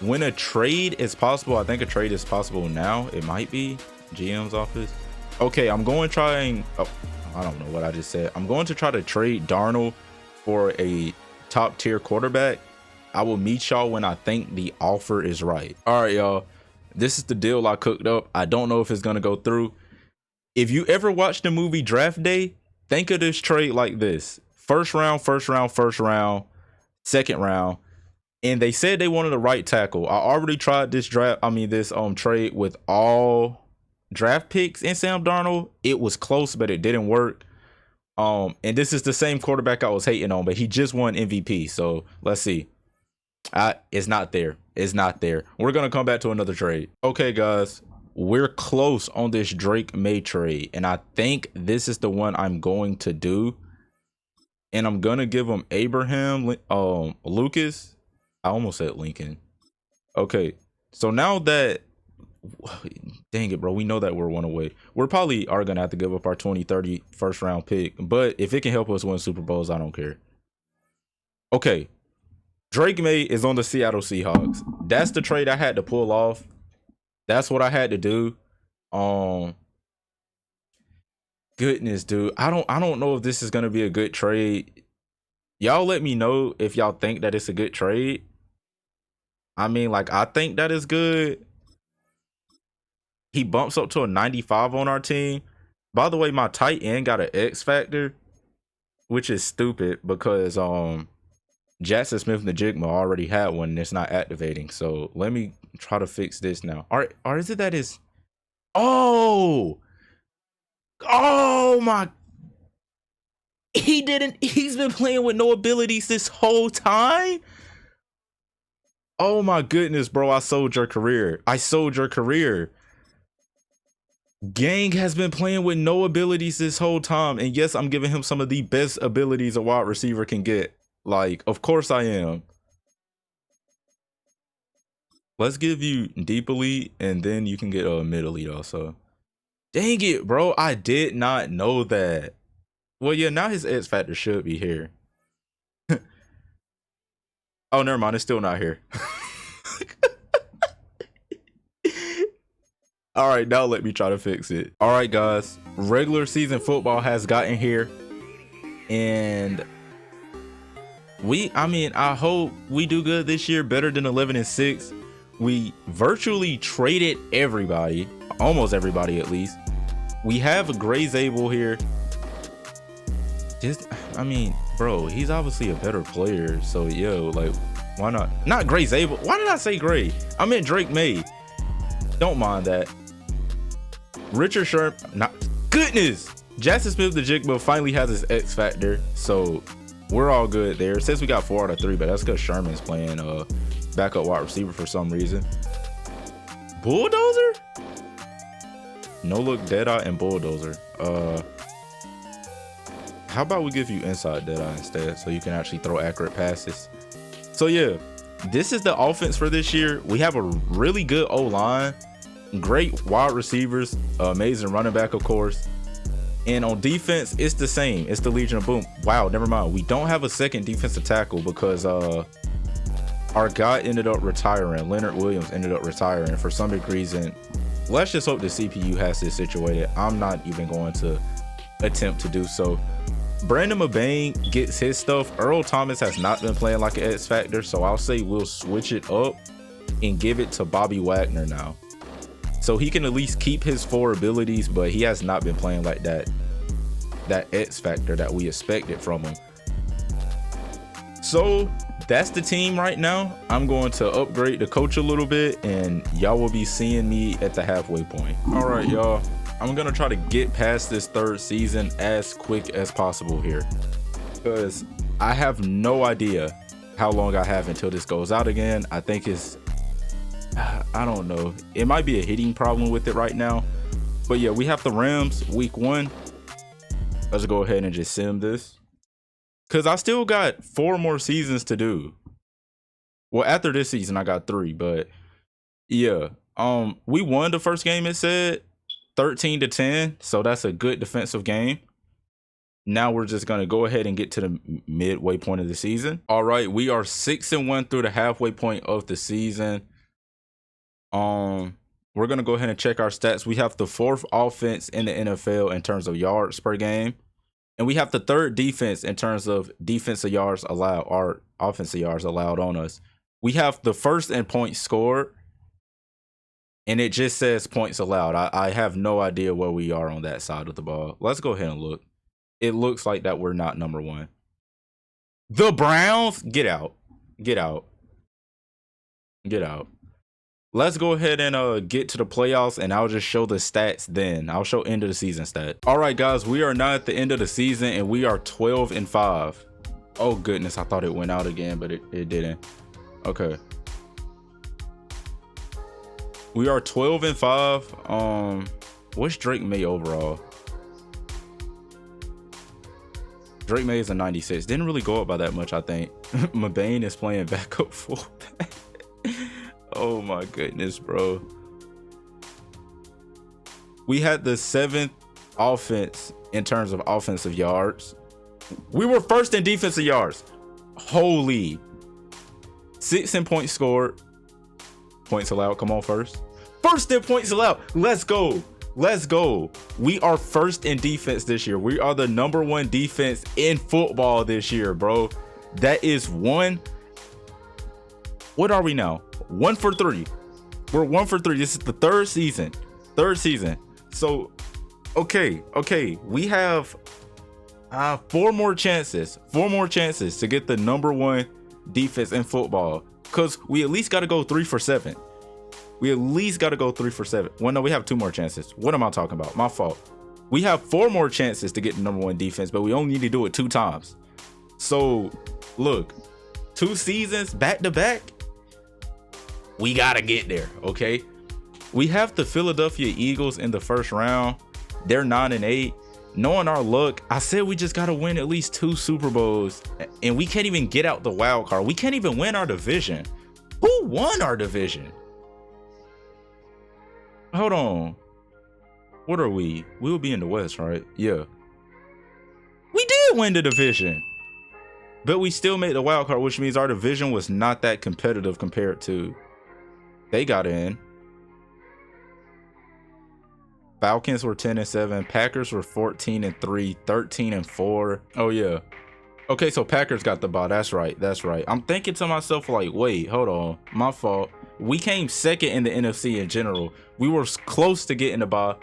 When a trade is possible, I think a trade is possible now. It might be GM's office. Okay, I'm going trying. Oh, I don't know what I just said. I'm going to try to trade Darnold for a top tier quarterback. I will meet y'all when I think the offer is right. All right, y'all. This is the deal I cooked up. I don't know if it's gonna go through. If you ever watched the movie Draft Day, think of this trade like this: first round, second round. And they said they wanted a right tackle. I already tried this trade with all draft picks in Sam Darnold. It was close, but it didn't work. And this is the same quarterback I was hating on, but he just won MVP. So let's see. It's not there. It's not there. We're gonna come back to another trade. Okay, guys, we're close on this Drake May trade, and I think this is the one I'm going to do. And I'm gonna give him Abraham Lucas. I almost said Lincoln. Okay, so now that, dang it, bro, we know that we're one away. We're probably are gonna have to give up our 2030 first round pick, but if it can help us win Super Bowls, I don't care. Okay, Drake May is on the Seattle Seahawks. That's the trade I had to pull off. That's what I had to do. Goodness, dude, I don't know if this is gonna be a good trade. Y'all let me know if y'all think that it's a good trade. I mean, like, I think that is good. He bumps up to a 95 on our team. By the way, my tight end got an X factor, which is stupid because Jackson Smith-Njigba already had one and it's not activating. So let me try to fix this now. Or is it that is? Oh, Oh my. He's been playing with no abilities this whole time. Oh my goodness, bro. I sold your career. I sold your career. Gang has been playing with no abilities this whole time. And yes, I'm giving him some of the best abilities a wide receiver can get. Like, of course I am. Let's give you deep elite and then you can get a mid elite also. Dang it, bro. I did not know that. Well, yeah, now his X factor should be here. Oh, never mind. It's still not here. All right, now let me try to fix it. All right, guys. Regular season football has gotten here. And I hope we do good this year, better than 11-6. We virtually traded everybody, almost everybody at least. We have a Gray Zabel here. Bro, he's obviously a better player. So, yo, like, why not? Not Gray Zabel. Why did I say Gray? I meant Drake May. Don't mind that. Richard Sherman. Not goodness. Jackson Smith-Njigba finally has his X factor. So, we're all good there. It says we got 4 out of 3, but that's because Sherman's playing backup wide receiver for some reason. Bulldozer? No look, Deadeye, and Bulldozer. How about we give you inside Deadeye instead so you can actually throw accurate passes? So yeah, this is the offense for this year. We have a really good O-line, great wide receivers, amazing running back, of course. And on defense, it's the same. It's the Legion of Boom. Wow, never mind. We don't have a second defensive tackle because our guy ended up retiring. Leonard Williams ended up retiring for some big reason. Let's just hope the CPU has this situated. I'm not even going to attempt to do so. Brandon Mabane gets his stuff. Earl Thomas has not been playing like an X Factor, so I'll say we'll switch it up and give it to Bobby Wagner now. So he can at least keep his 4 abilities, but he has not been playing like that X Factor that we expected from him. So that's the team right now. I'm going to upgrade the coach a little bit and y'all will be seeing me at the halfway point. All right, y'all. I'm gonna try to get past this 3rd season as quick as possible here because I have no idea how long I have until this goes out again. I think it's, I don't know. It might be a hitting problem with it right now, but yeah, we have the Rams week 1. Let's go ahead and just sim this because I still got 4 more seasons to do. Well, after this season, I got 3, but yeah, we won the first game. It said 13-10, so that's a good defensive game. Now we're just going to go ahead and get to the midway point of the season. All right, we are 6-1 through the halfway point of the season. We're going to go ahead and check our stats. We have the 4th offense in the NFL in terms of yards per game, and we have the 3rd defense in terms of defensive yards allowed, or offensive yards allowed on us. We have the 1st in points scored, and it just says points allowed. I have no idea where we are on that side of the ball. Let's go ahead and look. It looks like that we're not number 1. The Browns, get out. Get out. Get out. Let's go ahead and get to the playoffs, and I'll just show the stats then. I'll show end of the season stat. All right, guys, we are now at the end of the season, and we are 12-5. Oh, goodness. I thought it went out again, but it didn't. Okay. We are 12-5. What's Drake May overall? Drake May is a 96. Didn't really go up by that much, I think. Mabane is playing backup fullback. Oh my goodness, bro. We had the 7th offense in terms of offensive yards. We were 1st in defensive yards. Holy. 6 in points scored. Points allowed. Come on, 1st in points allowed. Let's go. Let's go. We are 1st in defense this year. We are the number 1 defense in football this year, bro. That is 1. What are we now? 1 for 3. We're 1 for 3. This is the 3rd season. 3rd season. So, okay. We have 4 more chances. 4 more chances to get the number 1 defense in football. Because we at least got to go 3 for 7. We at least got to go 3 for 7. Well, no, we have 2 more chances. What am I talking about? My fault. We have 4 more chances to get the number 1 defense, but we only need to do it 2 times. So look, 2 seasons back to back, we gotta get there. Okay, we have the Philadelphia Eagles in the first round. They're 9-8. Knowing our luck, I said we just gotta win at least 2 Super Bowls, and we can't even get out the wild card. We can't even win our division. Who won our division? Hold on. What are we? We'll be in the West, right? Yeah. We did win the division, but we still made the wild card, which means our division was not that competitive compared to. They got in. Falcons were 10-7. Packers were 14-3, 13-4. Oh yeah. Okay, so Packers got the bye. That's right. That's right. I'm thinking to myself like, wait, hold on. My fault. We came second in the NFC in general. We were close to getting the bye.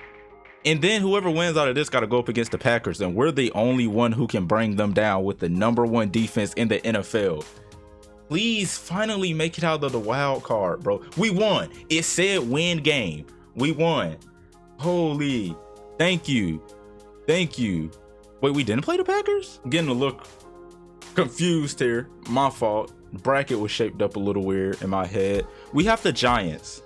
And then whoever wins out of this got to go up against the Packers. And we're the only one who can bring them down with the number 1 defense in the NFL. Please finally make it out of the wild card, bro. We won. It said win game. We won. Holy, thank you. Thank you. Wait, we didn't play the Packers? I'm getting a look confused here. My fault. Bracket was shaped up a little weird in my head. We have the Giants.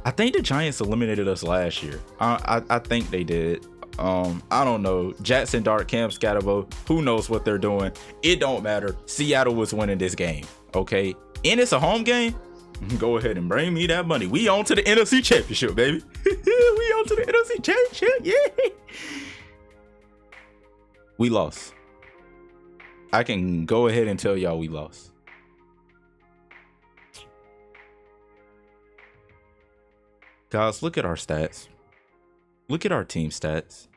I think the Giants eliminated us last year. I think they did. I don't know. Jackson Dart, Cam Scatterbo, who knows what they're doing. It don't matter. Seattle was winning this game. Okay, and it's a home game. Go ahead and bring me that money. We on to the NFC Championship, baby. We on to the NFC Championship. Yeah. We lost. I can go ahead and tell y'all we lost. Guys, look at our stats. Look at our team stats.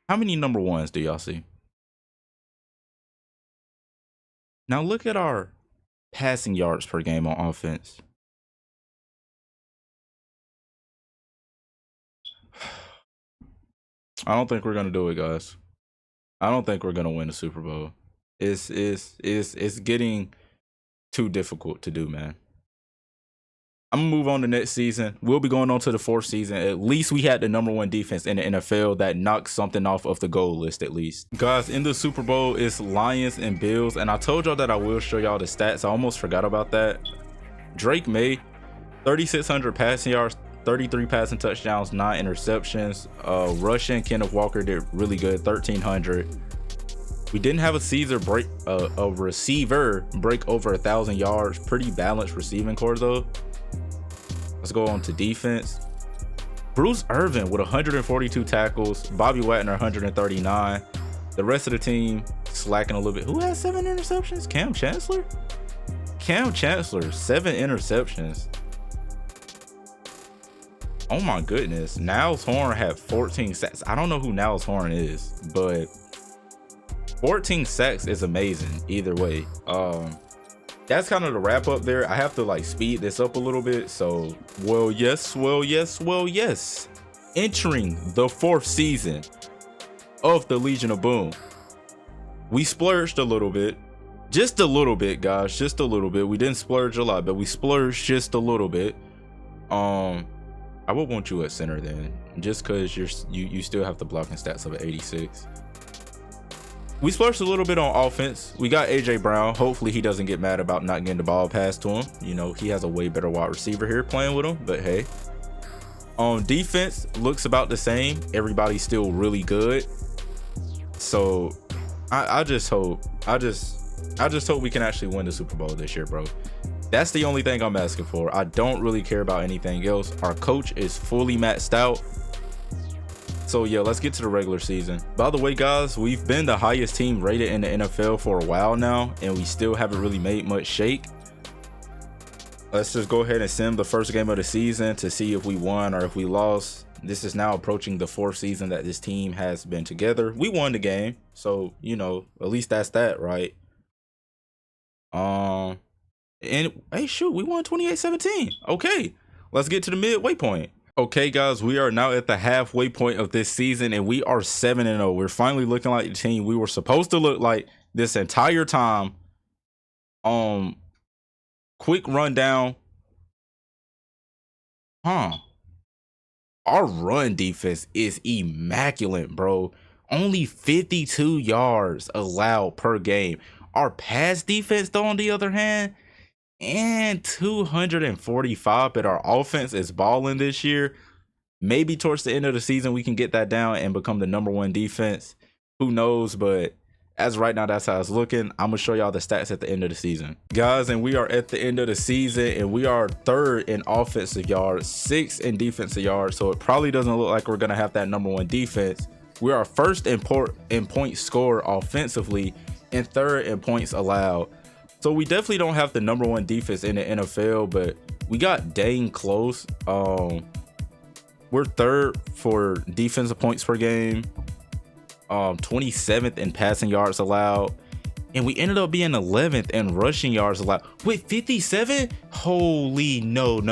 How many number 1s do y'all see? Now look at our passing yards per game on offense. I don't think we're gonna do it, guys. I don't think we're gonna win the Super Bowl. It's getting too difficult to do, man. I'm gonna move on to next season. We'll be going on to the 4th season. At least we had the number 1 defense in the NFL that knocked something off of the goal list at least. Guys, in the Super Bowl, it's Lions and Bills. And I told y'all that I will show y'all the stats. I almost forgot about that. Drake May, 3,600 passing yards, 33 passing touchdowns, 9 interceptions. Rushing, Kenneth Walker did really good, 1,300. We didn't have a receiver break over 1,000 yards. Pretty balanced receiving core though. Let's go on to defense. Bruce Irvin with 142 tackles, Bobby Wagner 139. The rest of the team slacking a little bit. Who has 7 interceptions? Cam Chancellor? Cam Chancellor, 7 interceptions. Oh my goodness. Niles Horn had 14 sacks. I don't know who Niles Horn is, but 14 sacks is amazing either way. That's kind of the wrap up there. I have to like speed this up a little bit. So, well, yes. Entering the 4th season of the Legion of Boom. We splurged a little bit. Just a little bit, guys. Just a little bit. We didn't splurge a lot, but we splurged just a little bit. I would want you at center then, just because you still have the blocking stats of an 86. We splurged a little bit on offense. We got AJ Brown. Hopefully he doesn't get mad about not getting the ball passed to him. You know, he has a way better wide receiver here playing with him, but hey. On defense, looks about the same. Everybody's still really good. So I just hope we can actually win the Super Bowl this year, bro. That's the only thing I'm asking for. I don't really care about anything else. Our coach is fully maxed out. So yeah, let's get to the regular season. By the way, guys, we've been the highest team rated in the NFL for a while now, and we still haven't really made much shake. Let's just go ahead and sim the first game of the season to see if we won or if we lost. This is now approaching the 4th season that this team has been together. We won the game, so you know, at least that's that, right? And hey, shoot, we won 28-17. Okay, let's get to the midway point. Okay, guys, we are now at the halfway point of this season, and we are 7-0. We're finally looking like the team we were supposed to look like this entire time. Quick rundown. Our run defense is immaculate, bro. Only 52 yards allowed per game. Our pass defense, though, on the other hand, and 245, but our offense is balling this year. Maybe towards the end of the season, we can get that down and become the #1 defense. Who knows? But as right now, that's how it's looking. I'm gonna show y'all the stats at the end of the season, guys. And we are at the end of the season, and we are 3rd in offensive yards, 6th in defensive yards. So it probably doesn't look like we're gonna have that #1 defense. We are 1st in points scored offensively and 3rd in points allowed. So we definitely don't have the #1 defense in the NFL, but we got dang close. We're 3rd for defensive points per game, 27th in passing yards allowed, and we ended up being 11th in rushing yards allowed with 57. Holy no,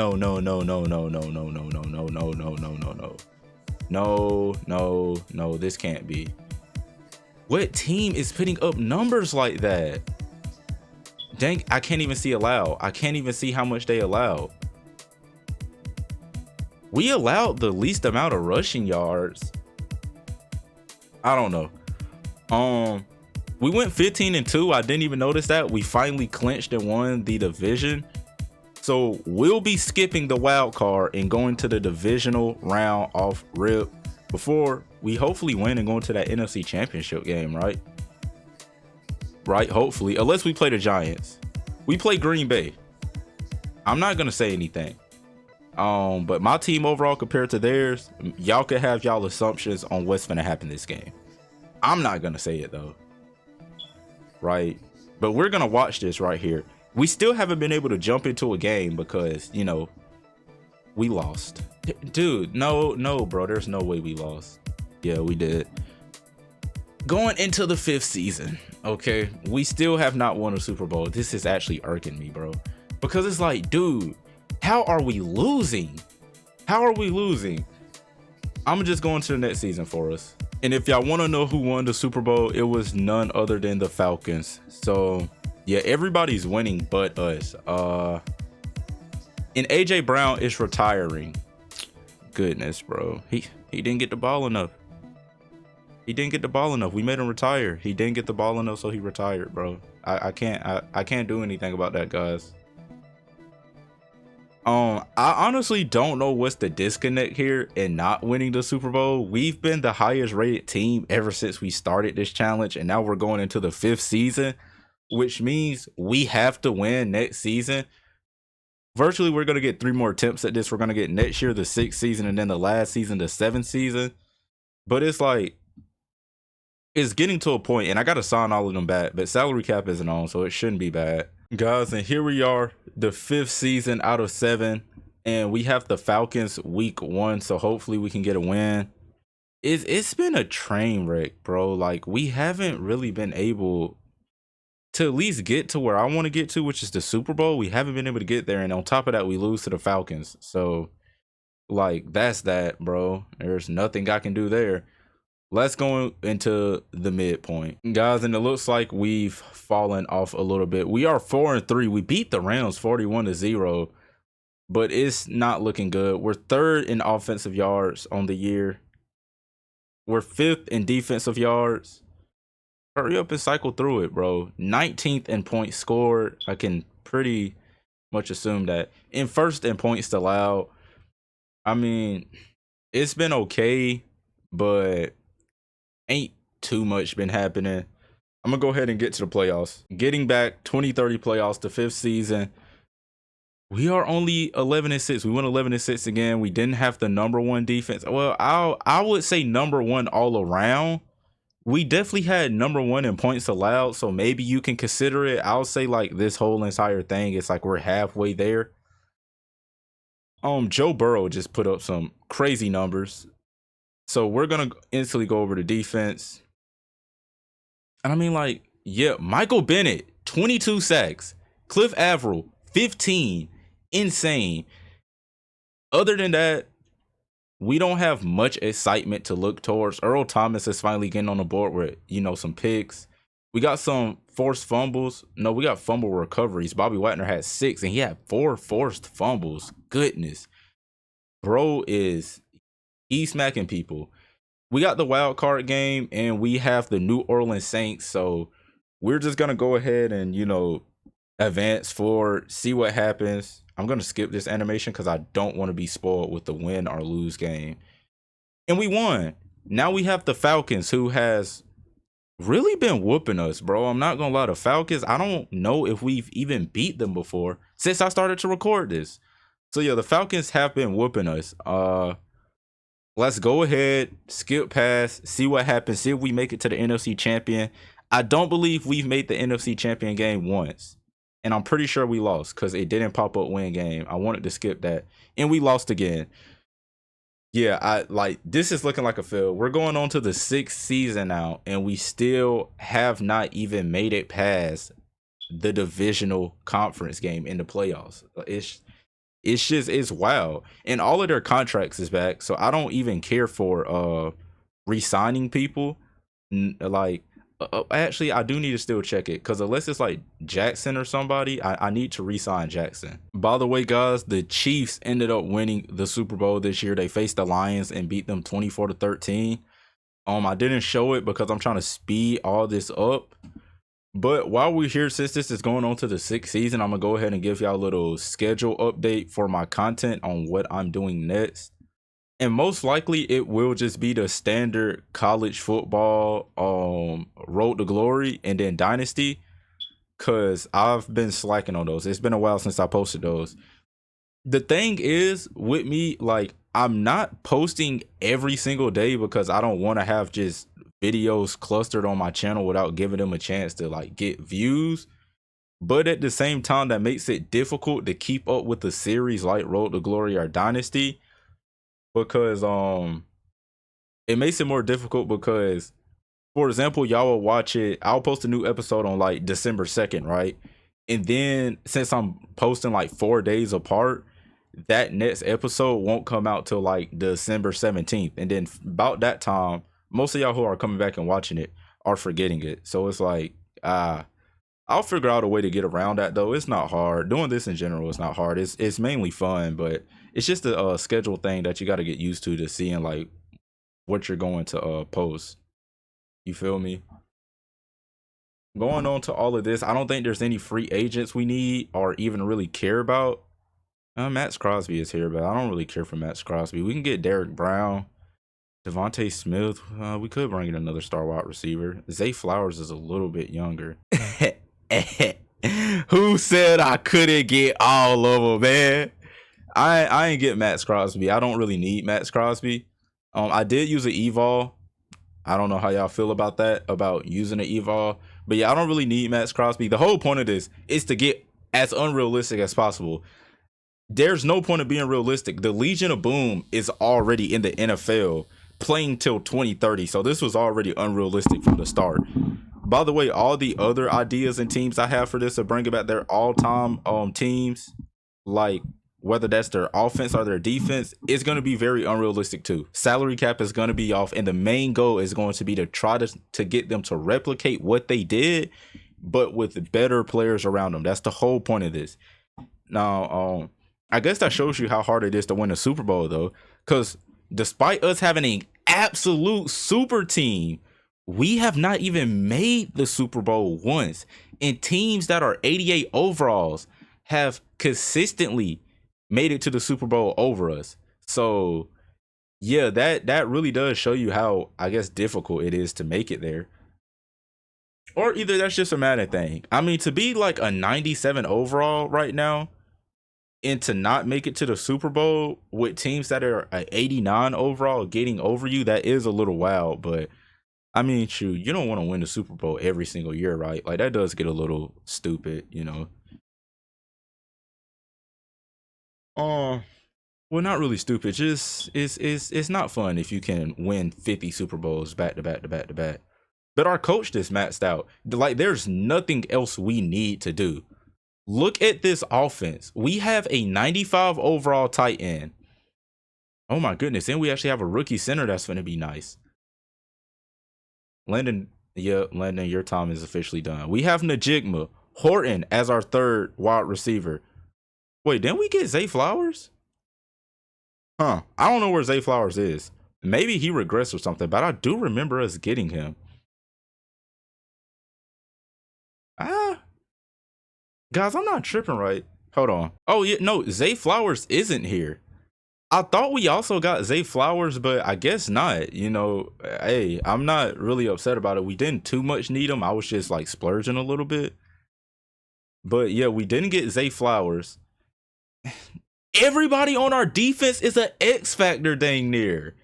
this can't be. What team is putting up numbers like that? Dang, I can't even see allowed. I can't even see how much they allowed. We allowed the least amount of rushing yards. I don't know. We went 15-2. I didn't even notice that. We finally clinched and won the division. So we'll be skipping the wild card and going to the divisional round off rip before we hopefully win and go into that NFC championship game, right? Right, hopefully, unless we play the Giants. We play Green Bay. I'm not gonna say anything. But my team overall compared to theirs, y'all could have y'all assumptions on what's gonna happen this game. I'm not gonna say it though, right? But we're gonna watch this right here. We still haven't been able to jump into a game because, you know, we lost. Dude, no, bro, there's no way we lost. Yeah, we did. Going into the 5th season, okay, we still have not won a Super Bowl. This is actually irking me, bro, because it's like, dude, how are we losing? How are we losing? I'm just going to the next season for us. And if y'all want to know who won the Super Bowl, it was none other than the Falcons. So yeah, everybody's winning but us. And AJ Brown is retiring. Goodness, bro. He didn't get the ball enough. He didn't get the ball enough. We made him retire. He didn't get the ball enough, so he retired, bro. I can't do anything about that, guys. I honestly don't know what's the disconnect here in not winning the Super Bowl. We've been the highest rated team ever since we started this challenge, and now we're going into the 5th season, which means we have to win next season. Virtually, we're going to get 3 more attempts at this. We're going to get next year the 6th season, and then the last season the 7th season. But it's like, it's getting to a point, and I got to sign all of them back, but salary cap isn't on, so it shouldn't be bad. Guys, and here we are, the 5th season out of 7, and we have the Falcons week 1, so hopefully we can get a win. It's been a train wreck, bro. Like, we haven't really been able to at least get to where I want to get to, which is the Super Bowl. We haven't been able to get there, and on top of that, we lose to the Falcons. So, like, that's that, bro. There's nothing I can do there. Let's go into the midpoint, guys, and it looks like we've fallen off a little bit. We are 4-3. We beat the Rams 41-0, but it's not looking good. We're 3rd in offensive yards on the year. We're 5th in defensive yards. Hurry up and cycle through it, bro. 19th in points scored. I can pretty much assume that. In 1st in points allowed. I mean, it's been okay, but ain't too much been happening. I'm gonna go ahead and get to the playoffs. Getting back 2030 playoffs, the 5th season. We are only 11-6. We went 11-6 again. We didn't have the #1 defense. Well, I would say #1 all around. We definitely had #1 in points allowed, so maybe you can consider it. I'll say like this whole entire thing, it's like we're halfway there. Joe Burrow just put up some crazy numbers. So we're going to instantly go over to defense. And I mean, like, yeah, Michael Bennett, 22 sacks. Cliff Averill, 15. Insane. Other than that, we don't have much excitement to look towards. Earl Thomas is finally getting on the board with, you know, some picks. We got some forced fumbles. No, we got fumble recoveries. Bobby Wagner had 6, and he had 4 forced fumbles. Goodness. Bro is He's smacking people. We got the wild card game and we have the New Orleans Saints. So we're just gonna go ahead and advance forward, see what happens. I'm gonna skip this animation because I don't want to be spoiled with the win or lose game. And we won. Now we have the Falcons, who has really been whooping us, bro. I'm not gonna lie. The Falcons, I don't know if we've even beat them before since I started to record this. So yeah, the Falcons have been whooping us. Let's go ahead, skip past, see what happens, see if we make it to the NFC champion. I don't believe we've made the NFC champion game once. And I'm pretty sure we lost because it didn't pop up win game. I wanted to skip that. And we lost again. Yeah, this is looking like a fail. We're going on to the 6th season now, and we still have not even made it past the divisional conference game in the playoffs. It's wild. And all of their contracts is back, so I don't even care for re-signing people. Actually, I do need to still check it, because unless it's like Jackson or somebody, I need to re-sign Jackson. By the way, guys, the Chiefs ended up winning the Super Bowl this year. They faced the Lions and beat them 24-13. I didn't show it because I'm trying to speed all this up. But while we're here, since this is going on to the 6th season, I'm going to go ahead and give y'all a little schedule update for my content on what I'm doing next. And most likely it will just be the standard college football, Road to Glory, and then Dynasty, because I've been slacking on those. It's been a while since I posted those. The thing is with me, like, I'm not posting every single day because I don't want to have just videos clustered on my channel without giving them a chance to like get views. But at the same time, that makes it difficult to keep up with the series like Road to Glory or Dynasty, because it makes it more difficult because, for example, y'all will watch it. I'll post a new episode on like December 2nd, right? And then since I'm posting like 4 days apart, that next episode won't come out till like December 17th. And then about that time, most of y'all who are coming back and watching it are forgetting it. So it's like, I'll figure out a way to get around that, though. It's not hard. Doing this in general is not hard. It's mainly fun, but it's just a schedule thing that you got to get used to seeing like what you're going to post. You feel me? Going on to all of this, I don't think there's any free agents we need or even really care about. Max Crosby is here, but I don't really care for Max Crosby. We can get Derek Brown, Devontae Smith. We could bring in another star wide receiver. Zay Flowers is a little bit younger. Who said I couldn't get all of them, man? I ain't get Max Crosby. I don't really need Max Crosby. I did use an Evol. I don't know how y'all feel about that, about using an Evol. But yeah, I don't really need Max Crosby. The whole point of this is to get as unrealistic as possible. There's no point of being realistic. The Legion of Boom is already in the NFL playing till 2030. So this was already unrealistic from the start. By the way, all the other ideas and teams I have for this to bring about their all-time teams, like whether that's their offense or their defense, is going to be very unrealistic too. Salary cap is going to be off, and the main goal is going to be to try to get them to replicate what they did, but with better players around them. That's the whole point of this. Now, I guess that shows you how hard it is to win a Super Bowl, though, because despite us having an absolute super team, we have not even made the Super Bowl once. And teams that are 88 overalls have consistently made it to the Super Bowl over us. So yeah, that really does show you how, I guess, difficult it is to make it there. Or either that's just a Madden thing. I mean, to be like a 97 overall right now and to not make it to the Super Bowl with teams that are an 89 overall getting over you, that is a little wild. But I mean, shoot, you don't want to win the Super Bowl every single year, right? Like, that does get a little stupid, you know. Well, not really stupid. Just it's not fun if you can win 50 Super Bowls back to back to back to back. But our coach just maxed out. Like, there's nothing else we need to do. Look at this offense. We have a 95 overall tight end. Oh my goodness. And we actually have a rookie center that's going to be nice. Landon, your time is officially done. We have Najigma Horton as our third wide receiver. Wait, didn't we get Zay Flowers? Huh. I don't know where Zay Flowers is. Maybe he regressed or something, but I do remember us getting him. Ah, guys, I'm not tripping, right? Hold on. Oh yeah, no, Zay Flowers isn't here. I thought we also got Zay Flowers, but I guess not. You know, hey, I'm not really upset about it. We didn't too much need him. I was just like splurging a little bit. But yeah, we didn't get Zay Flowers. Everybody on our defense is an X Factor dang near.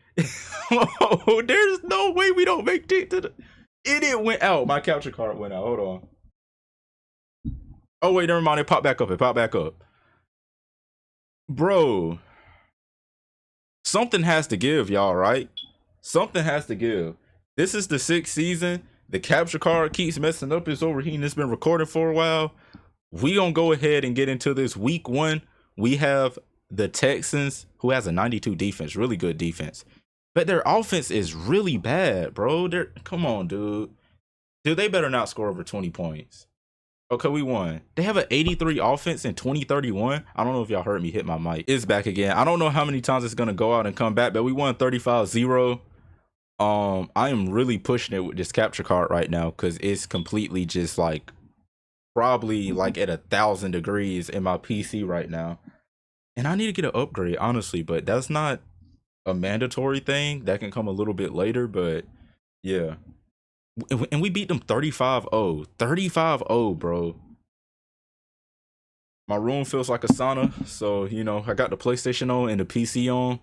Oh, there's no way we don't make it to the. It went out. My capture card went out. Hold on. Oh wait, never mind. It popped back up. It popped back up. Bro, something has to give, y'all, right? Something has to give. This is the 6th season. The capture card keeps messing up. It's overheating. It's been recording for a while. We gonna go ahead and get into this. Week 1, we have the Texans, who has a 92 defense, really good defense. But their offense is really bad, bro. Come on, dude. Dude, they better not score over 20 points. Okay, we won. They have an 83 offense in 2031. I don't know if y'all heard me hit my mic. It's back again. I don't know how many times it's gonna go out and come back, but we won 35-0. I am really pushing it with this capture card right now because it's completely just like probably like at 1,000 degrees in my PC right now. And I need to get an upgrade, honestly, but that's not a mandatory thing. That can come a little bit later, but yeah. And we beat them 35-0. 35-0, bro. My room feels like a sauna. So, you know, I got the PlayStation on and the PC on.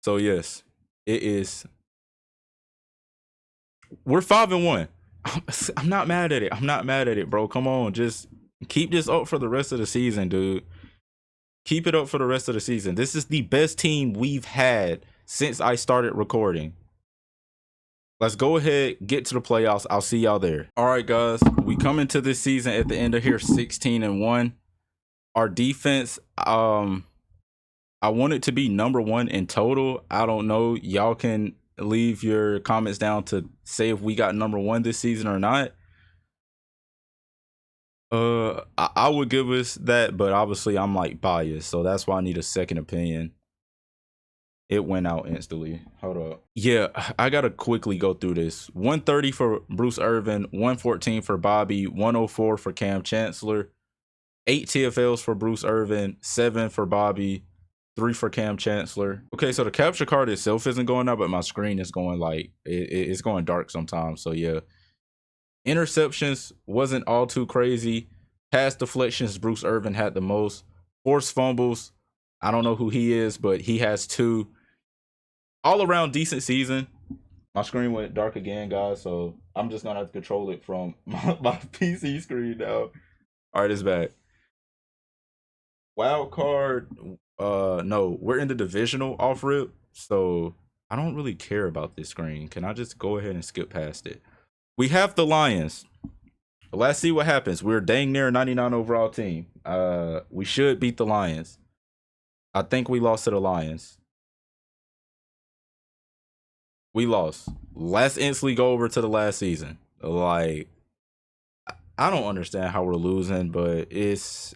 So, yes, it is. We're 5-1. I'm not mad at it. I'm not mad at it, bro. Come on. Just keep this up for the rest of the season, dude. Keep it up for the rest of the season. This is the best team we've had since I started recording. Let's go ahead, get to the playoffs. I'll see y'all there. All right, guys. We come into this season at the end of here 16-1. Our defense, I want it to be number 1 in total. I don't know. Y'all can leave your comments down to say if we got number 1 this season or not. I would give us that, but obviously I'm like biased, so that's why I need a second opinion. It went out instantly. Hold up. Yeah, I gotta quickly go through this. 130 for Bruce Irvin, 114 for Bobby, 104 for Cam Chancellor, 8 TFLs for Bruce Irvin, 7 for Bobby, 3 for Cam Chancellor. Okay, so the capture card itself isn't going out, but my screen is going like it's going dark sometimes. So yeah. Interceptions wasn't all too crazy. Pass deflections, Bruce Irvin had the most. Forced fumbles, I don't know who he is, but he has 2. All around decent season. My screen went dark again, guys, so I'm just gonna have to control it from my PC screen now. All right, it's back. Wild card, no, we're in the divisional off rip, so I don't really care about this screen. Can I just go ahead and skip past it? We have the Lions. Let's see what happens. We're dang near a 99 overall team. We should beat the Lions. I think we lost to the Lions. We lost. Let's instantly go over to the last season. Like, I don't understand how we're losing, but it's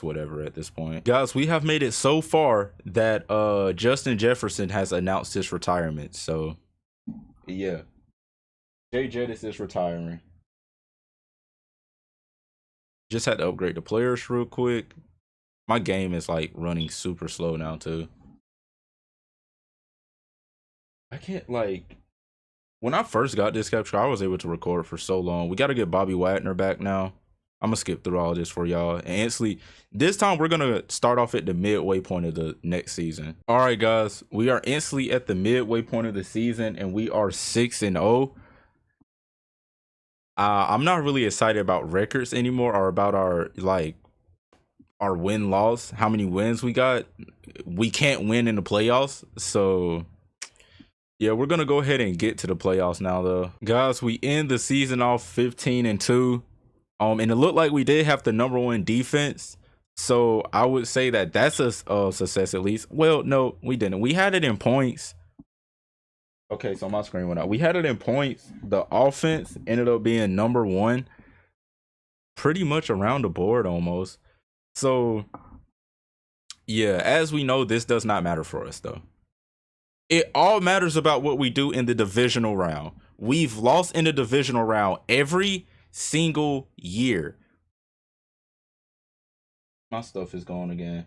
whatever at this point. Guys, we have made it so far that Justin Jefferson has announced his retirement. So yeah. Jay Jettis is retiring. Just had to upgrade the players real quick. My game is like running super slow now too. I can't like when I first got this capture, I was able to record for so long. We got to get Bobby Wagner back now. I'm gonna skip through all this for y'all. And instantly, this time we're gonna start off at the midway point of the next season. All right, guys, we are instantly at the midway point of the season, and we are 6-0. I'm not really excited about records anymore or about our win loss, how many wins we got. We can't win in the playoffs, so yeah, we're gonna go ahead and get to the playoffs now though. Guys, we end the season off 15-2, and it looked like we did have the number 1 defense, so I would say that that's a success at least. Well, no, we didn't. We had it in points. Okay, so my screen went out. We had it in points. The offense ended up being number 1 pretty much around the board almost. So Yeah, as we know, this does not matter for us though. It all matters about what we do in the divisional round. We've lost in the divisional round every single year. My stuff is gone again.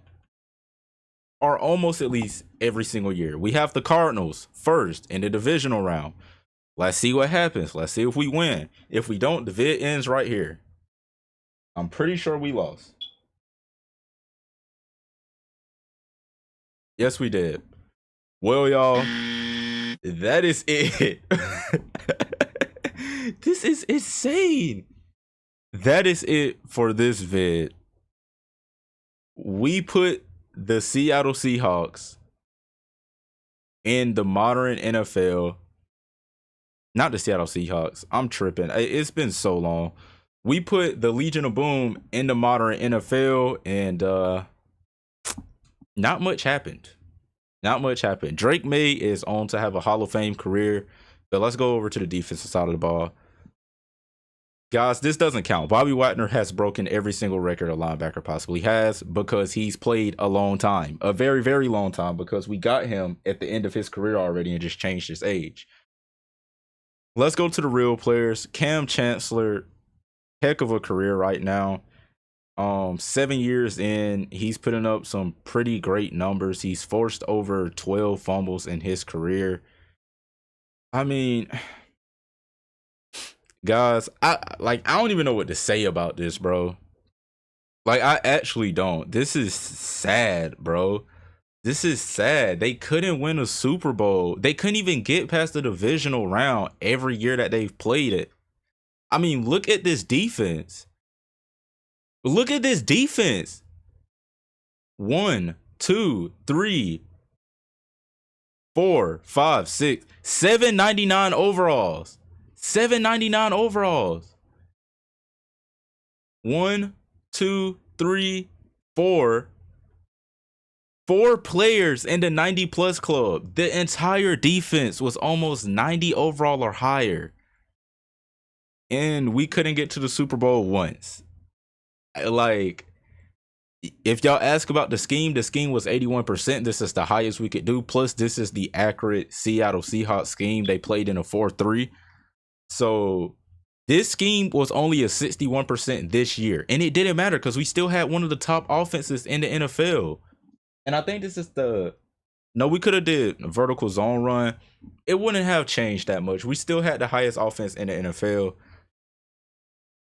Or almost at least every single year. We have the Cardinals first in the divisional round. Let's see what happens. Let's see if we win. If we don't, the vid ends right here. I'm pretty sure we lost. Yes, we did. Well, y'all, that is it. This is insane. That is it for this vid. We put the Seattle Seahawks in the modern NFL. Not the Seattle Seahawks. I'm tripping. It's been so long. We put the Legion of Boom in the modern NFL, and not much happened. Not much happened. Drake May is on to have a Hall of Fame career, but let's go over to the defensive side of the ball. Guys, this doesn't count. Bobby Wagner has broken every single record a linebacker possibly has because he's played a long time. A very, very long time, because we got him at the end of his career already and just changed his age. Let's go to the real players. Cam Chancellor, heck of a career right now. 7 years in, he's putting up some pretty great numbers. He's forced over 12 fumbles in his career. I mean, guys, I don't even know what to say about this, bro. Like, I actually don't. This is sad, bro. This is sad. They couldn't win a Super Bowl. They couldn't even get past the divisional round every year that they've played it. I mean, look at this defense. Look at this defense. 1, 2, 3, 4, 5, 6, 799 overalls. 799 overalls. 1, 2, 3, 4. 4 players in the 90+ club. The entire defense was almost 90 overall or higher. And we couldn't get to the Super Bowl once. Like, if y'all ask about the scheme was 81%. This is the highest we could do. Plus, this is the accurate Seattle Seahawks scheme. They played in a 4-3. So this scheme was only a 61% this year. And it didn't matter because we still had one of the top offenses in the NFL. And I think this is no, we could have did a vertical zone run. It wouldn't have changed that much. We still had the highest offense in the NFL.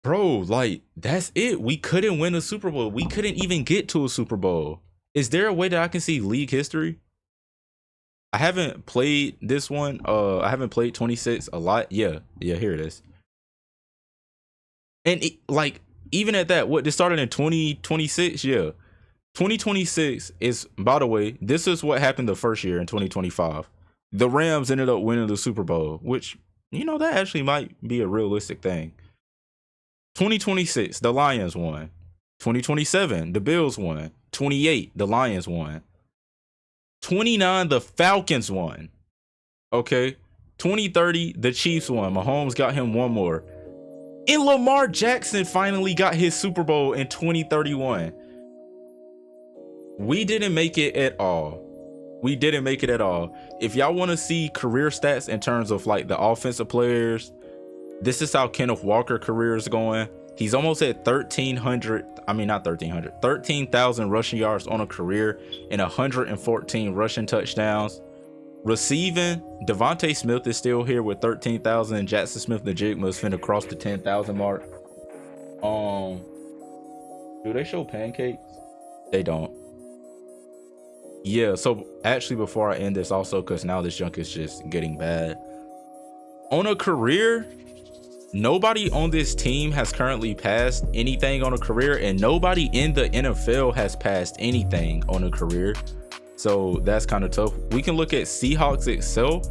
Bro, like, that's it. We couldn't win a Super Bowl. We couldn't even get to a Super Bowl. Is there a way that I can see league history? I haven't played this one. I haven't played 26 a lot. Yeah, here it is. And like, even at that, this started in 2026. Yeah. 2026 is, by the way, this is what happened the first year in 2025. The Rams ended up winning the Super Bowl, which, that actually might be a realistic thing. 2026, the Lions won. 2027, the Bills won. 28, the Lions won. 29, the Falcons won. Okay. 2030, the Chiefs won. Mahomes got him one more. And Lamar Jackson finally got his Super Bowl in 2031. We didn't make it at all. We didn't make it at all. If y'all want to see career stats in terms of like the offensive players, this is how Kenneth Walker career is going. He's almost at 13,000 rushing yards on a career and 114 rushing touchdowns. Receiving, Devontae Smith is still here with 13,000. Jackson Smith-Njigba is finna cross the 10,000 mark. Do they show pancakes? They don't. Yeah, so actually before I end this also, because now this junk is just getting bad. On a career, nobody on this team has currently passed anything on a career, and nobody in the NFL has passed anything on a career. So that's kind of tough. We can look at Seahawks itself.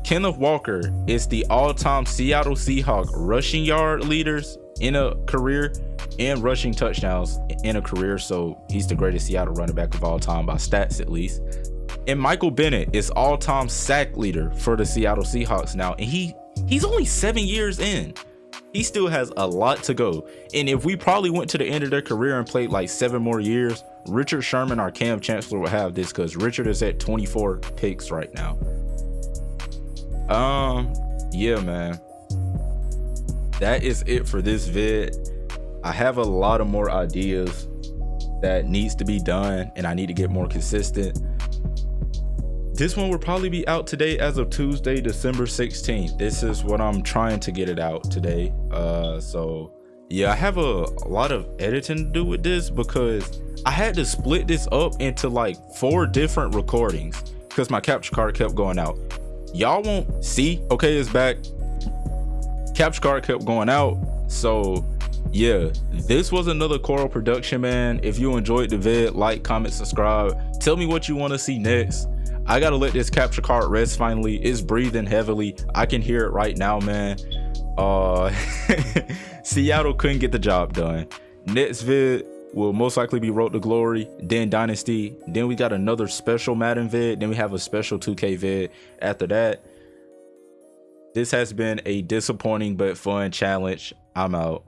Kenneth Walker is the all-time Seattle Seahawk rushing yard leaders in a career and rushing touchdowns in a career. So he's the greatest Seattle running back of all time by stats, at least. And Michael Bennett is all-time sack leader for the Seattle Seahawks now. And he's only 7 years in. He still has a lot to go. And if we probably went to the end of their career and played like 7 more years, Richard Sherman or Cam Chancellor would have this, because Richard is at 24 picks right now. Yeah, man. That is it for this vid. I have a lot of more ideas that needs to be done, and I need to get more consistent. This one will probably be out today as of Tuesday, December 16th. This is what I'm trying to get it out today. So yeah, I have a lot of editing to do with this, because I had to split this up into like 4 different recordings because my capture card kept going out. Y'all won't see. Okay, it's back. Capture card kept going out. So yeah, this was another Coral production, man. If you enjoyed the vid, like, comment, subscribe. Tell me what you want to see next. I gotta let this capture card rest finally. It's breathing heavily. I can hear it right now, man. Seattle couldn't get the job done. Next vid will most likely be Road to Glory, then Dynasty, then we got another special Madden vid, then we have a special 2K vid after that. This has been a disappointing but fun challenge. I'm out.